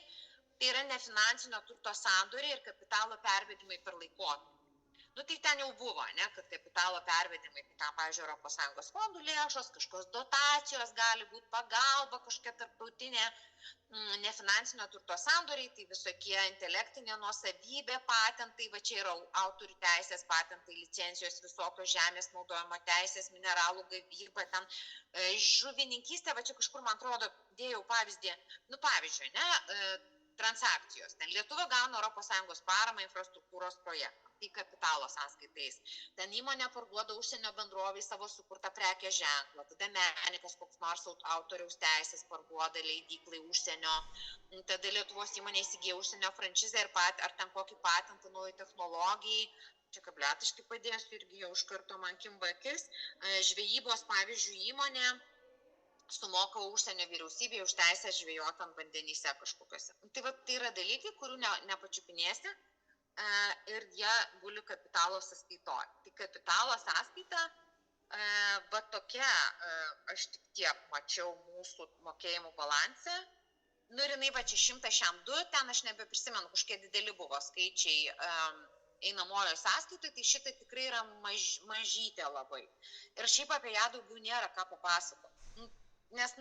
tai yra nefinansinio turto sandoriai ir kapitalo pervedimai per laikotarpį. Tai ten jau buvo, ne, kad kapitalo pervedimai, tai ten, pavyzdžiui, ES fondų lėšos, kažkokios dotacijos gali būti, pagalba, kažkokia tarptautinė nefinansinio turto sandoriai, tai visokie intelektinė nuosavybė, patentai, va čia yra autorių teisės, patentai, licencijos, visokios žemės naudojimo teisės, mineralų gavyba, ten žuvininkystė, va čia kažkur, man atrodo, dėjau pavyzdį, pavyzdžiui, ne, transakcijos. Ten Lietuva gauna ES paramą infrastruktūros projektą. Tai kapitalo sąskaitais. Ten įmonė parduoda užsienio bendrovai savo sukurtą prekės ženklą. Tada menininkas koks nors autoriaus teisės parduoda leidyklai užsienio. Tada Lietuvos įmonė įsigyja užsienio franšizę ir ar ten kokį patentą naujai technologijai. Čia kabletiškai padėsiu irgi jau iš karto man kimba akis. Žvejybos, pavyzdžiui, įmonė sumoka užsienio vyriausybėje už teisę žvejoti ant vandenyse kažkokiuose. Tai yra dalykai, kurių nepačiupinėsi ir jie guli kapitalo sąskaitoje. Tai kapitalo sąskaita, va tokia, aš tik tiek mačiau mūsų mokėjimų balanse. Ir jinai va čia 102, ten aš nebeprisimenu, kažkiek dideli buvo skaičiai einamojo sąskaitoje, tai šitą tikrai yra mažytė labai. Ir šiaip apie ją daugiau nėra ką papasakoti. Nes,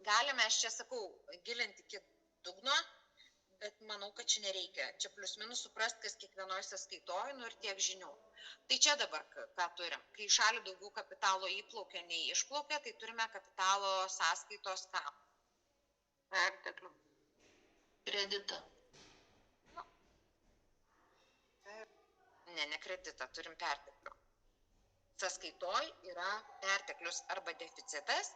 galime, aš čia sakau, gilinti iki dugno, bet manau, kad čia nereikia. Čia plius minus suprast, kas kiekvienoje sąskaitoje, ir tiek žinių. Tai čia dabar ką turim. Kai į šalį daugiau kapitalo įplaukia nei išplaukia, tai turime kapitalo sąskaitos ką? Perteklių. Kreditą. Ne kreditą, turim perteklių. Sąskaitoj yra perteklius arba deficitas.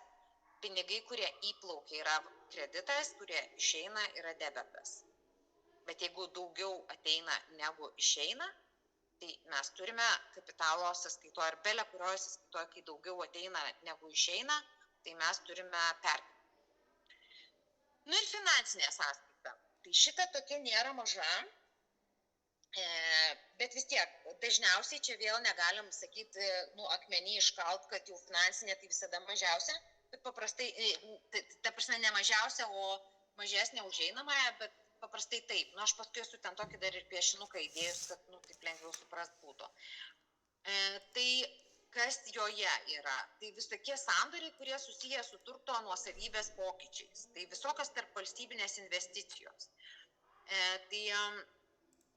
Pinigai, kurie įplaukia, yra kreditas, kurie išeina, yra debetas. Bet jeigu daugiau ateina negu išeina, tai mes turime kapitalo sąskaitoje ar belė kurioje sąskaitoje, kai daugiau ateina negu išeina, tai mes turime perteklių. Ir finansinė sąskaita. Tai šita tokia nėra maža, bet vis tiek, dažniausiai čia vėl negalim sakyti, akmenį iškalt, kad jau finansinė tai visada mažiausia. Bet paprastai, ta prasme ne mažiausia, o mažesnė užeinamąją, bet paprastai taip. Aš paskui esu ten tokį dar ir piešinuką įdėjus, kad taip lengviau suprast būtų. Tai kas joje yra? Tai visokie sandoriai, kurie susiję su turto nuosavybės pokyčiais. Tai visokios tarpvalstybinės investicijos. Tai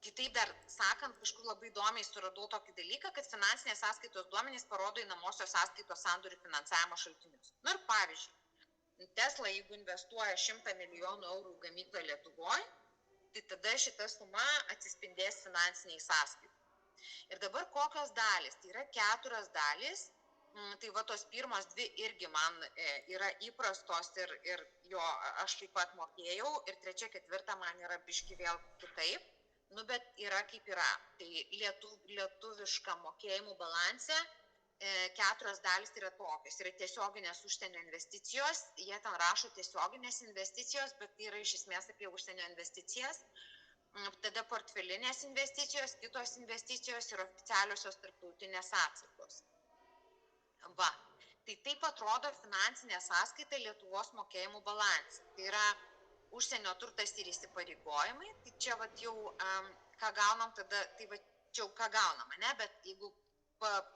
kitaip dar sakant, kažkur labai įdomiai suradau tokį dalyką, kad finansinės sąskaitos duomenys parodo einamosios sąskaitos sandorių finansavimo šaltinius. Ir pavyzdžiui, Tesla, jeigu investuoja 100 milijonų eurų į gamyklą Lietuvoje, tai tada šita suma atsispindės finansiniai sąskaitai. Ir dabar kokios dalys? Tai yra 4 dalys. Tai va tos pirmos 2 irgi man yra įprastos ir jo aš taip pat mokėjau. Ir 3, 4 man yra biški vėl kitaip. Bet yra kaip yra. Tai lietuviška mokėjimų balanse 4 dalys yra tokios. Yra tiesioginės užsienio investicijos. Jie ten rašo tiesioginės investicijos, bet tai yra iš esmės apie užsienio investicijas. tada portfelinės investicijos, kitos investicijos ir oficialiosios tarptautinės atsargos. Va, tai taip atrodo finansinė sąskaita Lietuvos mokėjimų balanse. Tai yra užsienio turtas ir įsipareigojimai, tai čia vat jau ką gaunam tada, tai va čia jau ką gaunam, ne, bet jeigu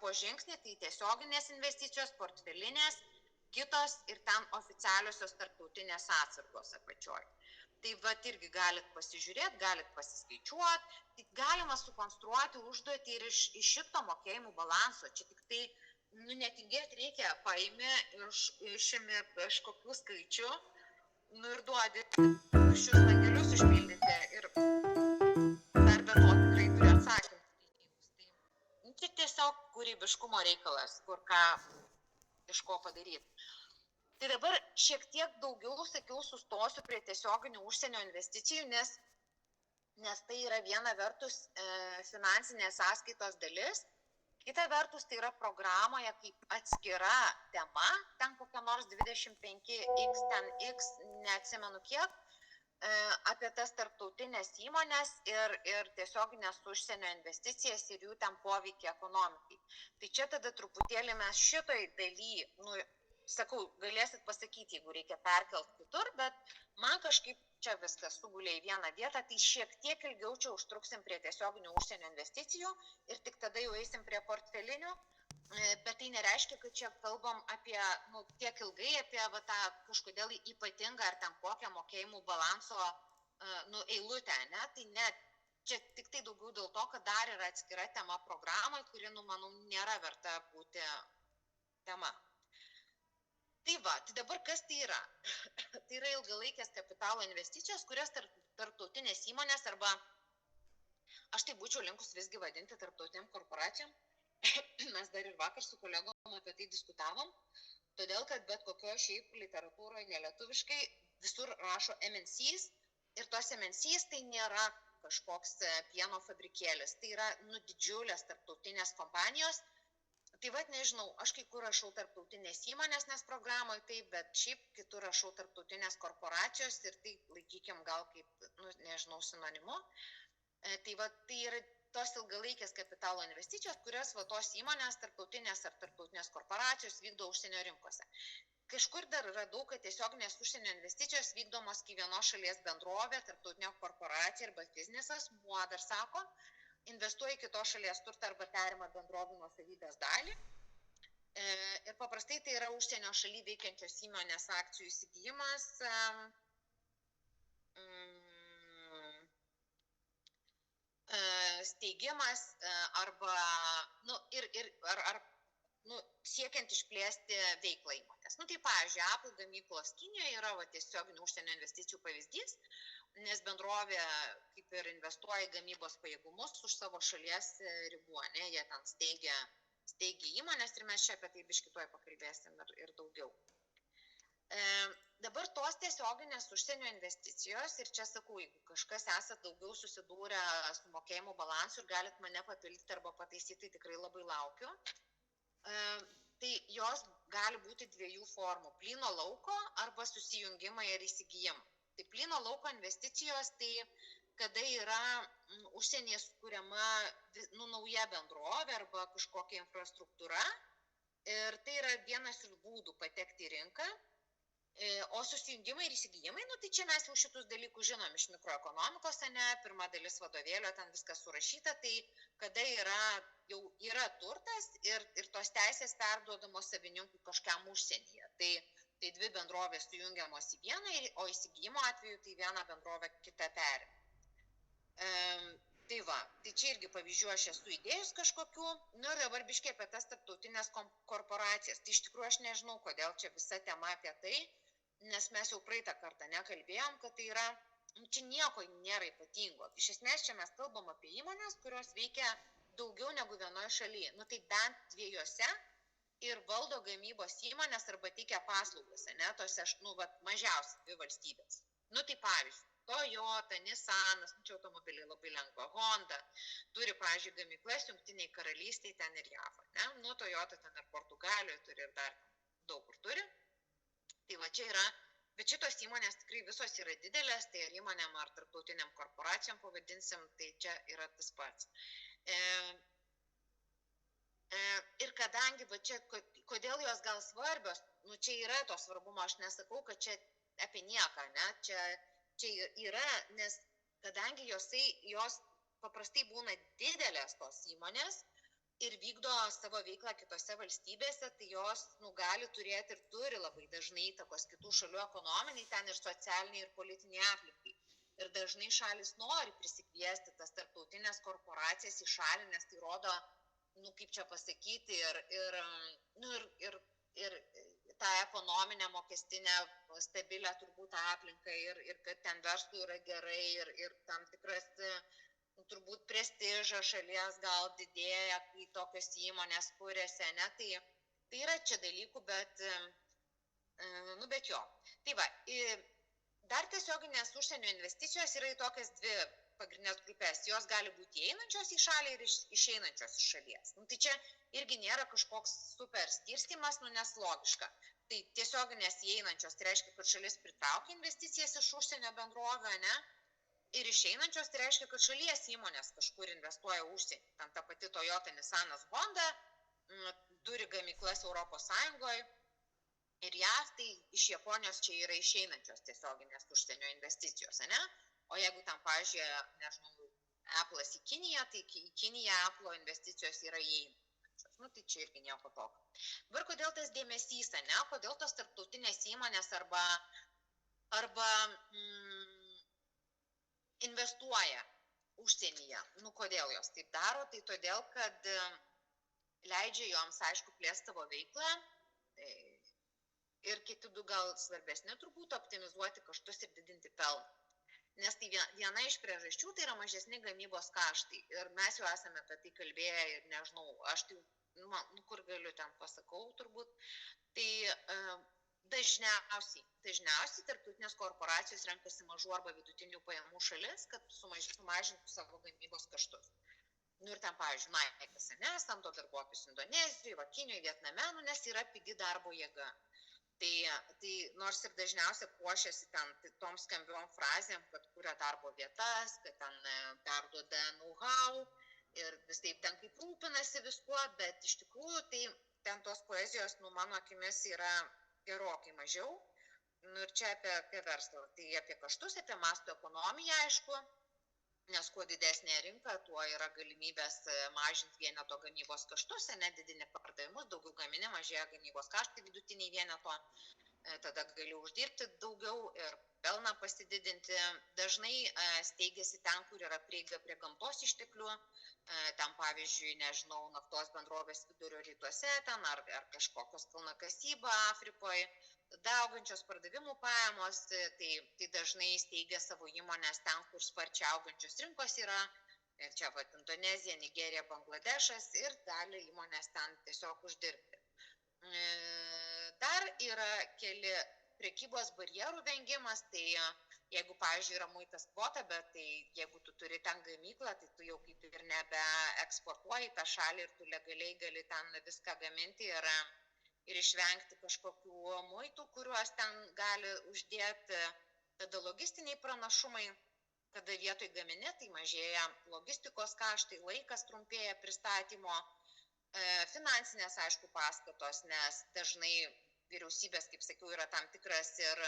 po žingsnį, tai tiesioginės investicijos, portfelinės, kitos ir ten oficialiosios tarptautinės atsargos apačioj. Tai vat irgi galit pasižiūrėti, galit pasiskaičiuoti, tai galima sukonstruoti užduotį ir iš šito mokėjimų balanso. Čia tik tai, netingėti reikia, paimi, išimi kažkokių skaičių, ir duodi šius langelius užpildyti ir dar be to tikrai turi atsakymus. Tai čia tiesiog kūrybiškumo reikalas, kur ką iš ko padaryti. Tai dabar šiek tiek daugiau, sakiau, sustosiu prie tiesioginių užsienio investicijų, nes tai yra viena vertus finansinės sąskaitos dalis, kita vertus tai yra programoje kaip atskira tema, ten kokia nors 25x, ten x, neatsimenu kiek, apie tas tarptautinės įmonės ir tiesioginės užsienio investicijas ir jų ten poveikį ekonomikai. Tai čia tada truputėlį mes šitoj daly, sakau, galėsit pasakyti, jeigu reikia perkelti kitur, bet man kažkaip čia viskas sugulė į vieną vietą, tai šiek tiek ilgiau čia užtruksim prie tiesioginių užsienio investicijų ir tik tada jau eisim prie portfelinių, bet tai nereiškia, kad čia kalbam apie, tiek ilgai apie tą kažkodėl ypatingą ar ten kokią mokėjimų balanso eilutę, ne, tai ne, čia tik tai daugiau dėl to, kad dar yra atskira tema programai, kuri, manau, nėra verta būti tema. Tai va, tai dabar kas tai yra? Tai yra ilgalaikės kapitalo investicijos, kurias tarptautinės įmonės arba, aš tai būčiau linkus visgi vadinti tarptautiniam korporacijom, mes dar ir vakar su kolegom apie tai diskutavom, todėl kad bet kokio šiaip literatūroje nelietuviškai visur rašo MNCs ir tos MNCs tai nėra kažkoks pieno fabrikėlis, tai yra didžiulės tarptautinės kompanijos. Tai vat nežinau, aš kai kur rašau tarptautinės įmonės, nes programoje taip, bet šiaip kitur rašau tarptautinės korporacijos ir tai laikykim gal kaip, nežinau, sinonimu. Tai vat tai yra tos ilgalaikės kapitalo investicijos, kurias va tos įmonės tarptautinės ar tarptautinės korporacijos vykdo užsienio rinkose. Kažkur dar radau, kad tiesioginės užsienio investicijos vykdomos kai vienos šalies bendrovė, tarptautinė korporacija arba fizinis asmuo, dar sako, investuoja į kitos šalies turtą arba perima bendrovių nuosavybės dalį. Ir paprastai tai yra užsienio šaly veikiančios įmonės akcijų įsigijimas, steigimas arba siekiant išplėsti veiklą įmonės. Tai pavyzdžiui, Apple gamyklos Kinijoje yra tiesioginių užsienio investicijų pavyzdys, nes bendrovė kaip ir investuoja į gamybos pajėgumus už savo šalies ribų, jie ten steigia įmonės ir mes čia apie tai biškį tuoj pakalbėsim ir daugiau. Dabar tos tiesioginės užsienio investicijos, ir čia sakau, jeigu kažkas esat daugiau susidūrę su mokėjimų balansu ir galit mane papildyti arba pataisyti, tai tikrai labai laukiu. Tai jos gali būti dviejų formų, plyno lauko arba susijungimai ir įsigijimai. Tai plyno lauko investicijos, tai kada yra užsienyje sukuriama nauja bendrovė arba kažkokia infrastruktūra ir tai yra vienas iš būdų patekti į rinką. O susijungimai ir įsigijimai, tai čia mes jau šitus dalykus žinom iš mikroekonomikos, pirma dalis vadovėlio, ten viskas surašyta, tai kada jau yra turtas ir tos teisės perduodamos savininkui kažkam užsienyje. Tai dvi bendrovės sujungiamos į vieną, o įsigijimo atveju tai viena bendrovė kita perima. Tai va, tai čia irgi pavyzdžių aš esu įdėjus kažkokių, ir dabar biškiai apie tas tarptautinės korporacijas. Tai iš tikrųjų aš nežinau, kodėl čia visa tema apie tai, nes mes jau praeitą kartą nekalbėjom, kad tai yra, čia nieko nėra ypatingo. Iš esmės čia mes kalbam apie įmonės, kurios veikia daugiau negu vienoje šalyje, tai bent dviejose ir valdo gamybos įmonės arba teikia paslaugas, tose, mažiausiai dvi valstybės. Tai pavyzdžiui, Toyota, Nissanas, čia automobiliai labai lengva, Honda, turi, pavyzdžiui, gamyklas Jungtiniai Karalystėje, ten ir JAV, Toyota ten ir Portugalijoje turi ir dar daug kur turi. Tai va čia yra Bet šitos įmonės tikrai visos yra didelės, tai ar įmonėm, ar tarptautiniam korporacijom pavadinsim, tai čia yra tas pats. Ir kadangi, va čia, kodėl jos gal svarbios, nu čia yra to svarbumo, aš nesakau, kad čia apie nieką, ne, čia yra, nes kadangi jos paprastai būna didelės tos įmonės ir vykdo savo veiklą kitose valstybėse, tai jos gali turėti ir turi labai dažnai įtakos kitų šalių ekonominiai, ten ir socialiniai, ir politiniai aplinkai. Ir dažnai šalis nori prisikviesti tas tarptautinės korporacijas į šalį, nes tai rodo, kaip čia pasakyti, ir tą ekonominę, mokestinę, stabilę turbūt aplinką, ir kad ten verslui yra gerai, ir tam tikras turbūt prestižas šalies gal didėja, kai tokios įmonės kūrėsi, ne, tai yra čia dalykų, bet jo. Tai va, dar tiesioginės užsienio investicijos yra į tokias dvi pagrindinės grupės, jos gali būti įeinančios į šalį ir išeinančios iš šalies. Tai čia irgi nėra kažkoks super skirstymas, nes logiška. Tai tiesioginės įeinančios, tai reiškia, kad šalis pritraukia investicijas iš užsienio bendrovio, ne? Ir išeinančios, tai reiškia, kad šalies įmonės kažkur investuoja užsienį. Ten ta pati Toyota, Nissanas, Honda turi gamyklas Europos Sąjungoje ir JAV, tai iš Japonijos čia yra išeinančios tiesioginės užsienio investicijos, ne? O jeigu tam, pavyzdžiui, nežinau, Apple'as į Kiniją, tai į Kiniją Apple investicijos yra įeinančios. Tai čia irgi nieko tokio. Dabar kodėl tas dėmesys, ne? Kodėl tos tarptautinės įmonės arba investuoja užsienyje. Kodėl jos taip daro? Tai todėl, kad leidžia joms, aišku, plėsti savo veiklą ir kiti du gal svarbesni turbūt optimizuoti kaštus ir didinti pelną. Nes tai viena iš priežasčių tai yra mažesni gamybos kaštai. Ir mes jau esame apie tai kalbėję ir nežinau, aš tai, kur galiu ten pasakau turbūt, tai dažniausiai tarptautinės korporacijos renkasi mažų arba vidutinių pajamų šalis, kad sumažintų savo gamybos kaštus. Ir ten, pavyzdžiui, Nike'as, samdo darbuotojus Indonezijoje, Kinijoje, Vietname, nes yra pigi darbo jėga. Tai nors ir dažniausiai puošiasi ten tom skambiom frazėm, kad kuria darbo vietas, kad ten perduoda know-how ir vis taip ten kaip rūpinasi viskuo, bet iš tikrųjų tai ten tos poezijos, mano akimis, yra gerokai mažiau. Ir čia apie verslą, tai apie kaštus, apie mastų ekonomiją, aišku, nes kuo didesnė rinka, tuo yra galimybės mažinti vieneto gamybos kaštus, nedidinti pardavimus, daugiau gamini, mažėja gamybos kaštai vidutiniai vieneto, tada gali uždirbti daugiau ir pelną pasididinti. Dažnai steigiasi ten, kur yra prieiga prie gamtos išteklių, ten pavyzdžiui, nežinau, naftos bendrovės Vidurio rytuose, ten ar kažkokios kalnakasyba Afrikoje, augančios pardavimų pajamos, tai dažnai steigia savo įmonės ten, kur sparčiai augančios rinkos yra, ir čia Indonezija, Nigerija, Bangladešas, ir gali įmonės ten tiesiog uždirbti. Dar yra keli prekybos barjerų vengimas, tai jeigu, pavyzdžiui, yra muitas kvota, bet tai jeigu tu turi ten gamyklą, tai tu jau kaip ir nebeeksportuoji tą šalį ir tu legaliai gali ten viską gaminti ir išvengti kažkokių muitų, kuriuos ten gali uždėti. Tada logistiniai pranašumai, kada vietoj gamini, tai mažėja logistikos kaštai, laikas trumpėja pristatymo, finansinės, aišku, paskatos, nes dažnai vyriausybės, kaip sakiau, yra tam tikras ir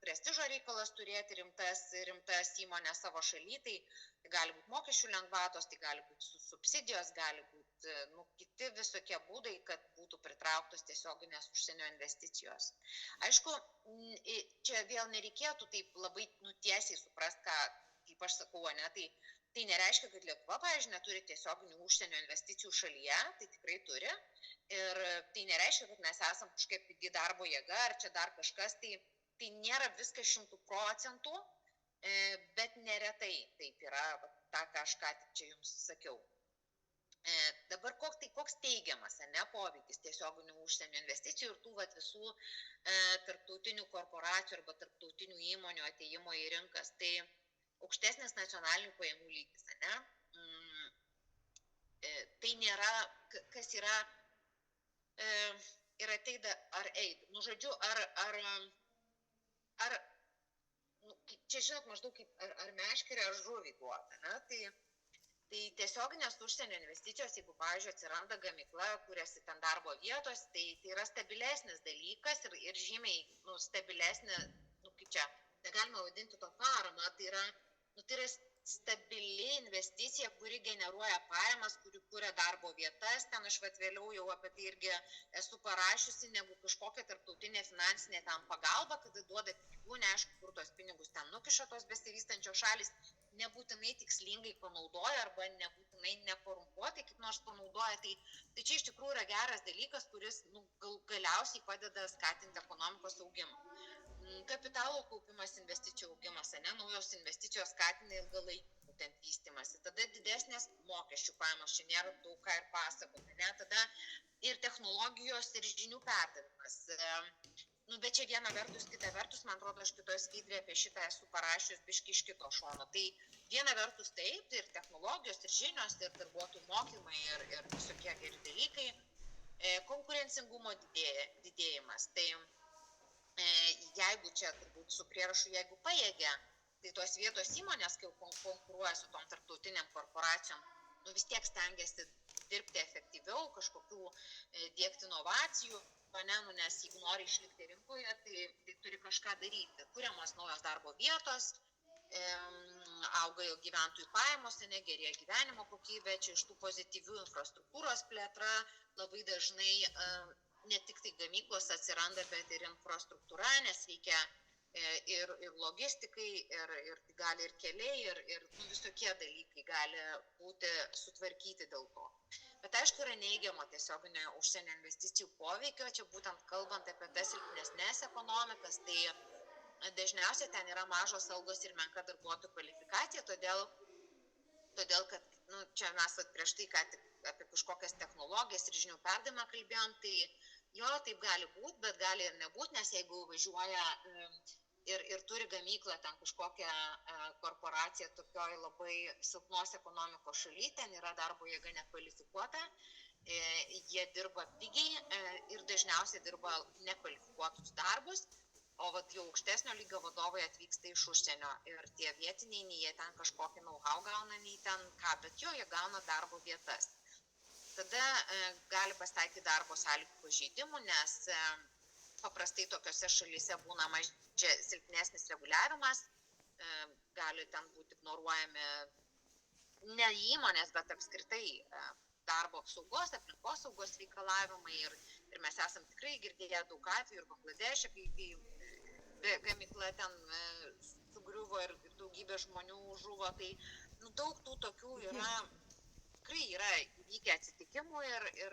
prestižo reikalas turėti rimtas įmonės savo šaly, tai gali būti mokesčių lengvatos, tai gali būti subsidijos, gali būti kiti visokie būdai, kad būtų pritrauktos tiesioginės užsienio investicijos. Aišku, čia vėl nereikėtų taip labai tiesiai suprasti, kaip aš sakau, tai nereiškia, kad Lietuva, pavyzdžiui, neturi tiesioginių užsienio investicijų šalyje, tai tikrai turi. Ir tai nereiškia, kad mes esam kažkaip pigi darbo jėga ar čia dar kažkas, tai nėra viskas 100%, bet neretai taip yra, tą, ką aš ką tik čia jums sakiau. Dabar koks teigiamas poveikis tiesioginių užsienio investicijų ir tų visų tarptautinių korporacijų arba tarptautinių įmonių ateimo į rinkas, tai aukštesnis nacionalinių pajamų lygis, tai nėra, kas yra ateida ar eid. Žodžiu, ar ar, čia žinot, maždaug kaip ar meškerė, ar žuvį duoda, ne? Tai tiesioginės užsienio investicijos, jeigu, pavyzdžiui, atsiranda gamykla, kuriasi ten darbo vietos, tai yra stabilesnis dalykas ir žymiai stabilesnė, kaip čia, negalima vadinti to parama, tai yra stabili investicija, kuri generuoja pajamas, kuri kuria darbo vietas, ten aš vėliau jau apie tai irgi esu parašiusi, negu kažkokia tarptautinė finansinė tam pagalba, kada duoda pinigų, neaišku, kur tos pinigus ten nukiša tos besivystančios šalis, nebūtinai tikslingai panaudoja arba nebūtinai nekorumpuotai kaip nors panaudoja. Tai čia iš tikrųjų yra geras dalykas, kuris galiausiai padeda skatinti ekonomikos augimą. Kapitalo kaupimas, investicijų augimas, naujos investicijos skatina ilgalaikį būtent vystymąsi. Tada didesnės mokesčių pajamos, čia nėra daug ką ir pasakoti, tada ir technologijos ir žinių perdavimas. Bet čia viena vertus, kita vertus, man atrodo, aš kitoje skaidrėje apie šitą esu parašius biški iš kito šono. Tai viena vertus taip, tai ir technologijos, ir žinios, ir darbuotojų mokymai, ir visokie geri dalykai. Konkurencingumo didėjimas. Tai jeigu čia turbūt su prierašu, jeigu pajėgia, tai tos vietos įmonės, kai konkuruoja su tom tarptautiniam korporacijom, vis tiek stengiasi dirbti efektyviau, kažkokių diegti inovacijų, nes jeigu nori išlikti rinkoje, tai turi kažką daryti. Kuriamos naujos darbo vietos, auga gyventojų pajamos, gerėja gyvenimo kokybė, čia iš tų pozityvių infrastruktūros plėtra labai dažnai ne tik tai gamyklos atsiranda, bet ir infrastruktūra, nes reikia ir logistikai, ir gali ir keliai, ir visokie dalykai gali būti sutvarkyti dėl to. Bet aišku, yra neigiamo tiesioginio užsienio investicijų poveikio, čia būtent kalbant apie tas silpnesnės ekonomikas, tai dažniausiai ten yra mažos algos ir menka darbuotojų kvalifikacija, todėl kad čia mes prieš tai ką tik apie kažkokias technologijas ir žinių perdavimą kalbėjom, tai jo, taip gali būti, bet gali ir nebūti, nes jeigu važiuoja ir turi gamyklą ten kažkokią korporaciją tokioj labai silpnos ekonomikos šaly, ten yra darbo jėga nekvalifikuota, jie dirba pigiai ir dažniausiai dirba nekvalifikuotus darbus, o jau aukštesnio lygio vadovai atvyksta iš užsienio ir tie vietiniai, nei jie ten kažkokį know-how gauna, nei ten ką, bet jo, jie gauna darbo vietas. Tada gali pasitaikyti darbo sąlygų pažeidimų, nes paprastai tokiose šalyse būna silpnesnis reguliavimas, gali ten būti ignoruojami ne įmonės, bet apskritai darbo apsaugos, aplinkos saugos reikalavimai ir mes esam tikrai girdėję daug atvejų ir Bangladeše, kai gamykla ten sugriuvo ir daugybė žmonių žuvo, tai daug tų tokių yra, tikrai yra įvykę atsitikimų ir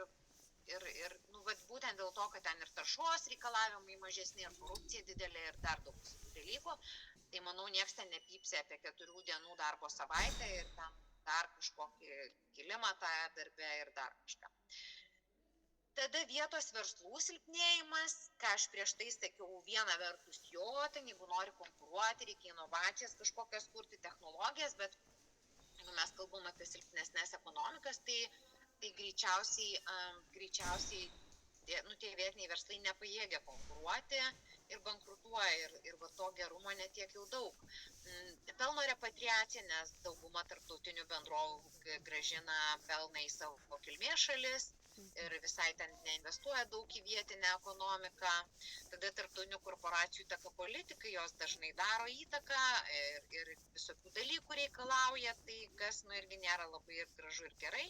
būtent dėl to, kad ten ir taršos reikalavimai mažesni, ir korupcija didelė, ir dar daug dalykų, tai manau, nieks ten nepypsia apie 4 dienų darbo savaitę ir ten dar kažkokį kilimą tą darbę ir dar kažką. Tada vietos verslų silpnėjimas, ką aš prieš tai sakiau, viena vertus jo, ten jeigu nori konkuruoti, reikia inovacijas kažkokias kurti, technologijas, bet jeigu mes kalbam apie silpnesnės ekonomikas, tai greičiausiai tie vietiniai verslai nepajėgia konkuruoti ir bankrutuoja ir to gerumo netiek jau daug. Pelno repatriacija, nes dauguma tarptautinių bendrovų grąžina pelną į savo kilmės šalis ir visai ten neinvestuoja daug į vietinę ekonomiką. Tada tarptautinių korporacijų įtaka politikai, jos dažnai daro įtaką ir visokių dalykų reikalauja, tai kas irgi nėra labai ir gražu ir gerai.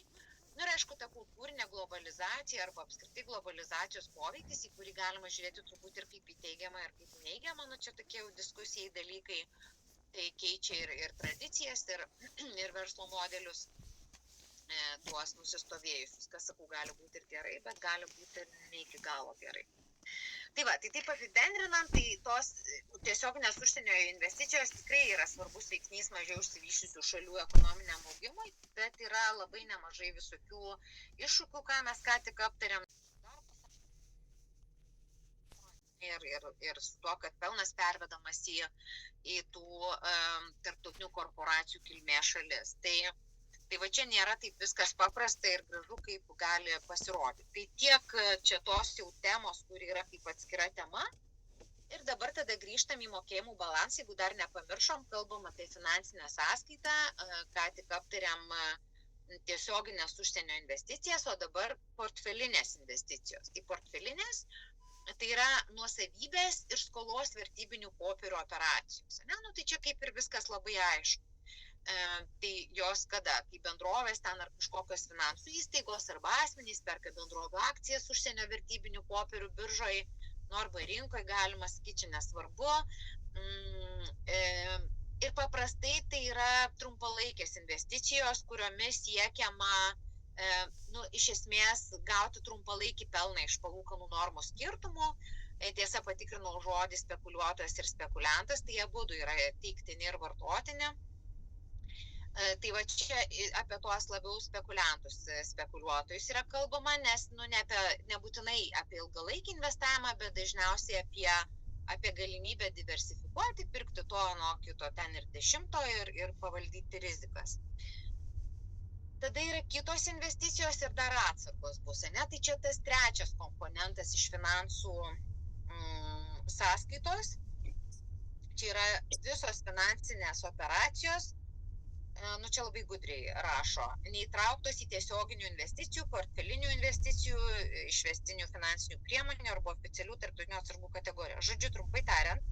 Ir aišku, ta kultūrinė globalizacija arba apskritai globalizacijos poveikis, į kurį galima žiūrėti turbūt ir kaip į teigiamą ir kaip į neigiamą, čia tokie jau diskusijai dalykai, tai keičia ir tradicijas, ir verslo modelius, tuos nusistovėjusius, kas, sakau, gali būti ir gerai, bet gali būti ir ne iki galo gerai. Tai taip apibendrinant, tai tos tiesioginės užsienio investicijos tikrai yra svarbus veiksnys mažiau išsivysčiusių šalių ekonominiam augimui, bet yra labai nemažai visokių iššūkių, ką mes ką tik aptarėm. Ir su tuo, kad pelnas pervedamas į tų tarptautinių korporacijų kilmės šalis. Tai va čia nėra taip viskas paprasta ir gražu, kaip gali pasirodyti. Tai tiek čia tos jau temos, kuri yra kaip atskira tema, Ir dabar tada grįžtam į mokėjimų balansą, jeigu dar nepamiršom, kalbam apie finansinę sąskaitą, ką tik aptariam tiesioginės užsienio investicijas, o dabar portfelinės investicijos. Tai portfelinės tai yra nuosavybės ir skolos vertybinių popierių operacijos. Ne? Nu, tai čia kaip ir viskas labai aišku. Tai jos kada? Kai bendrovės ten ar kažkokios finansų įstaigos arba asmenys perka bendrovių akcijas užsienio vertybinių popierių biržoje, nu arba rinkoje galima sakyti, čia nesvarbu. Ir paprastai tai yra trumpalaikės investicijos, kuriomis siekiama iš esmės gauti trumpalaikį pelną iš palūkanų normų skirtumų. Tiesa, patikrinau žodį spekuliuotojas ir spekuliantas, tai jie abudu yra teiktini ir vartotini. Tai va čia apie tuos labiau spekuliantus, spekuliuotojus yra kalbama, nes nebūtinai apie ilgalaikį investavimą, bet dažniausiai apie galimybę diversifikuoti, pirkti to nuo kito ten ir 10 ir pavaldyti rizikas. Tada yra kitos investicijos ir dar atsargos bus, ne? Tai čia tas trečias komponentas iš finansų sąskaitos. Čia yra visos finansinės operacijos, čia labai gudriai rašo, neįtrauktos į tiesioginių investicijų, portfelinių investicijų, išvestinių finansinių priemonių arba oficialių tarptautinių atsargų kategorijų. Žodžiu, trumpai tariant,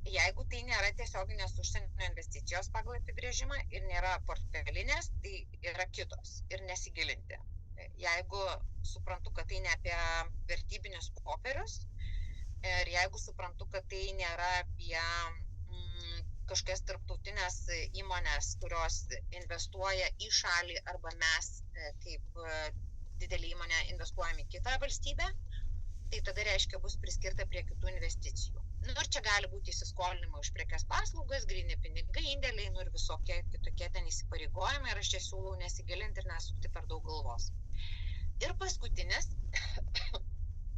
jeigu tai nėra tiesioginės užsienio investicijos pagal apibrėžimą ir nėra portfelinės, tai yra kitos ir nesigilinti. Jeigu suprantu, kad tai ne apie vertybinius popierius ir jeigu suprantu, kad tai nėra apie kažkokias tarptautinės įmonės, kurios investuoja į šalį arba mes kaip didelį įmonę investuojame į kitą valstybę, tai tada reiškia bus priskirta prie kitų investicijų. Ir čia gali būti įsiskolinimo už prekes paslaugas, gryni pinigai, indėliai, ir visokie kitokie ten įsipareigojimai, ir aš čia siūlau nesigilinti ir nesukti per daug galvos. Ir paskutinis,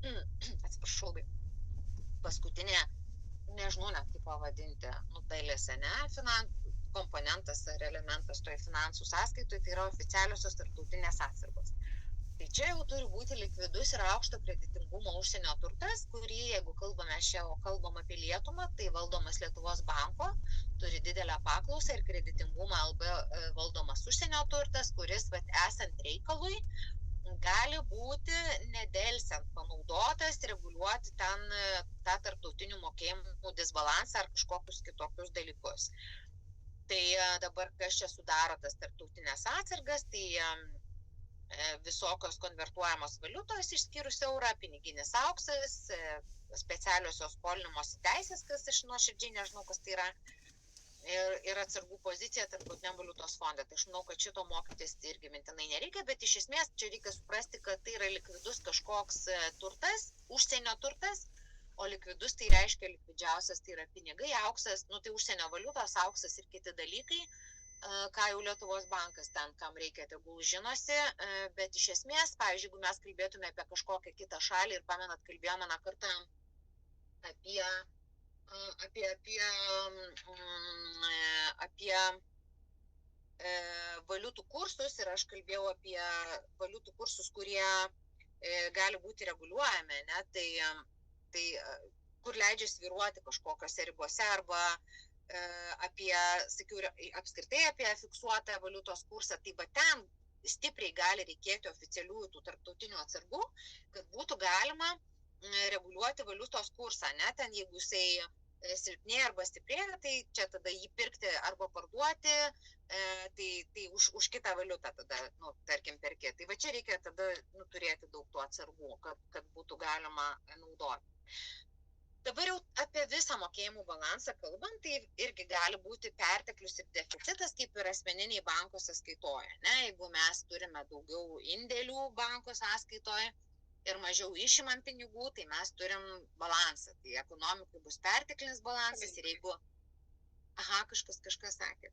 atsiprašau, paskutinė, nežinau net kaip pavadinti, dalis, finansų komponentas ar elementas toje finansų sąskaitoje, tai yra oficialiosios tarptautinės atsargos. Tai čia jau turi būti likvidus ir aukšto kreditingumo užsienio turtas, kurį, jeigu kalbam apie Lietuvą, tai valdomas Lietuvos banko, turi didelę paklausą ir kreditingumą LB valdomas užsienio turtas, kuris, esant reikalui, gali būti nedelsiant panaudotas, reguliuoti ten tą tarptautinių mokėjimų disbalansą ar kažkokius kitokius dalykus. Tai dabar, kas čia sudaro tas tarptautinės atsargas, tai visokios konvertuojamos valiutos išskyrus eurą, piniginis auksas, specialiosios skolinimosi teisės, kas aš nuoširdžiai nežinau, kas tai yra, ir atsargų pozicija tarptautiniam valiutos fonde. Tai aš manau, kad šito mokytis irgi mintinai nereikia, bet iš esmės čia reikia suprasti, kad tai yra likvidus kažkoks turtas, užsienio turtas, o likvidus tai reiškia likvidžiausias, tai yra pinigai, auksas, tai užsienio valiutos, auksas ir kiti dalykai, ką jau Lietuvos bankas ten, kam reikia, tegul žinosi, bet iš esmės, pavyzdžiui, jeigu mes kalbėtume apie kažkokią kitą šalį ir pamenat, kalbėjome vieną kartą apie valiutų kursus ir aš kalbėjau apie valiutų kursus, kurie gali būti reguliuojami, ne? Tai kur leidžia svyruoti kažkokiose ribose arba apskritai apie fiksuotą valiutos kursą, tai ten stipriai gali reikėti oficialių tų tarptautinių atsargų, kad būtų galima reguliuoti valiutos kursą, ne? Ten jeigu jisai silpnėja arba stiprėja, tai čia tada jį pirkti arba parduoti, tai už kitą valiutą tada, tarkim, perki. Tai va čia reikia tada turėti daug tų atsargų, kad būtų galima naudoti. Dabar jau apie visą mokėjimų balansą kalbant, tai irgi gali būti perteklius ir deficitas, kaip ir asmeniniai banko sąskaitoje. Jeigu mes turime daugiau indėlių banko sąskaitoje ir mažiau išimam pinigų, tai mes turim balansą. Tai ekonomikai bus perteklinis balansas ir jeigu... kažkas sakė.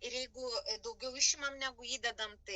Ir jeigu daugiau išimam negu įdedam, tai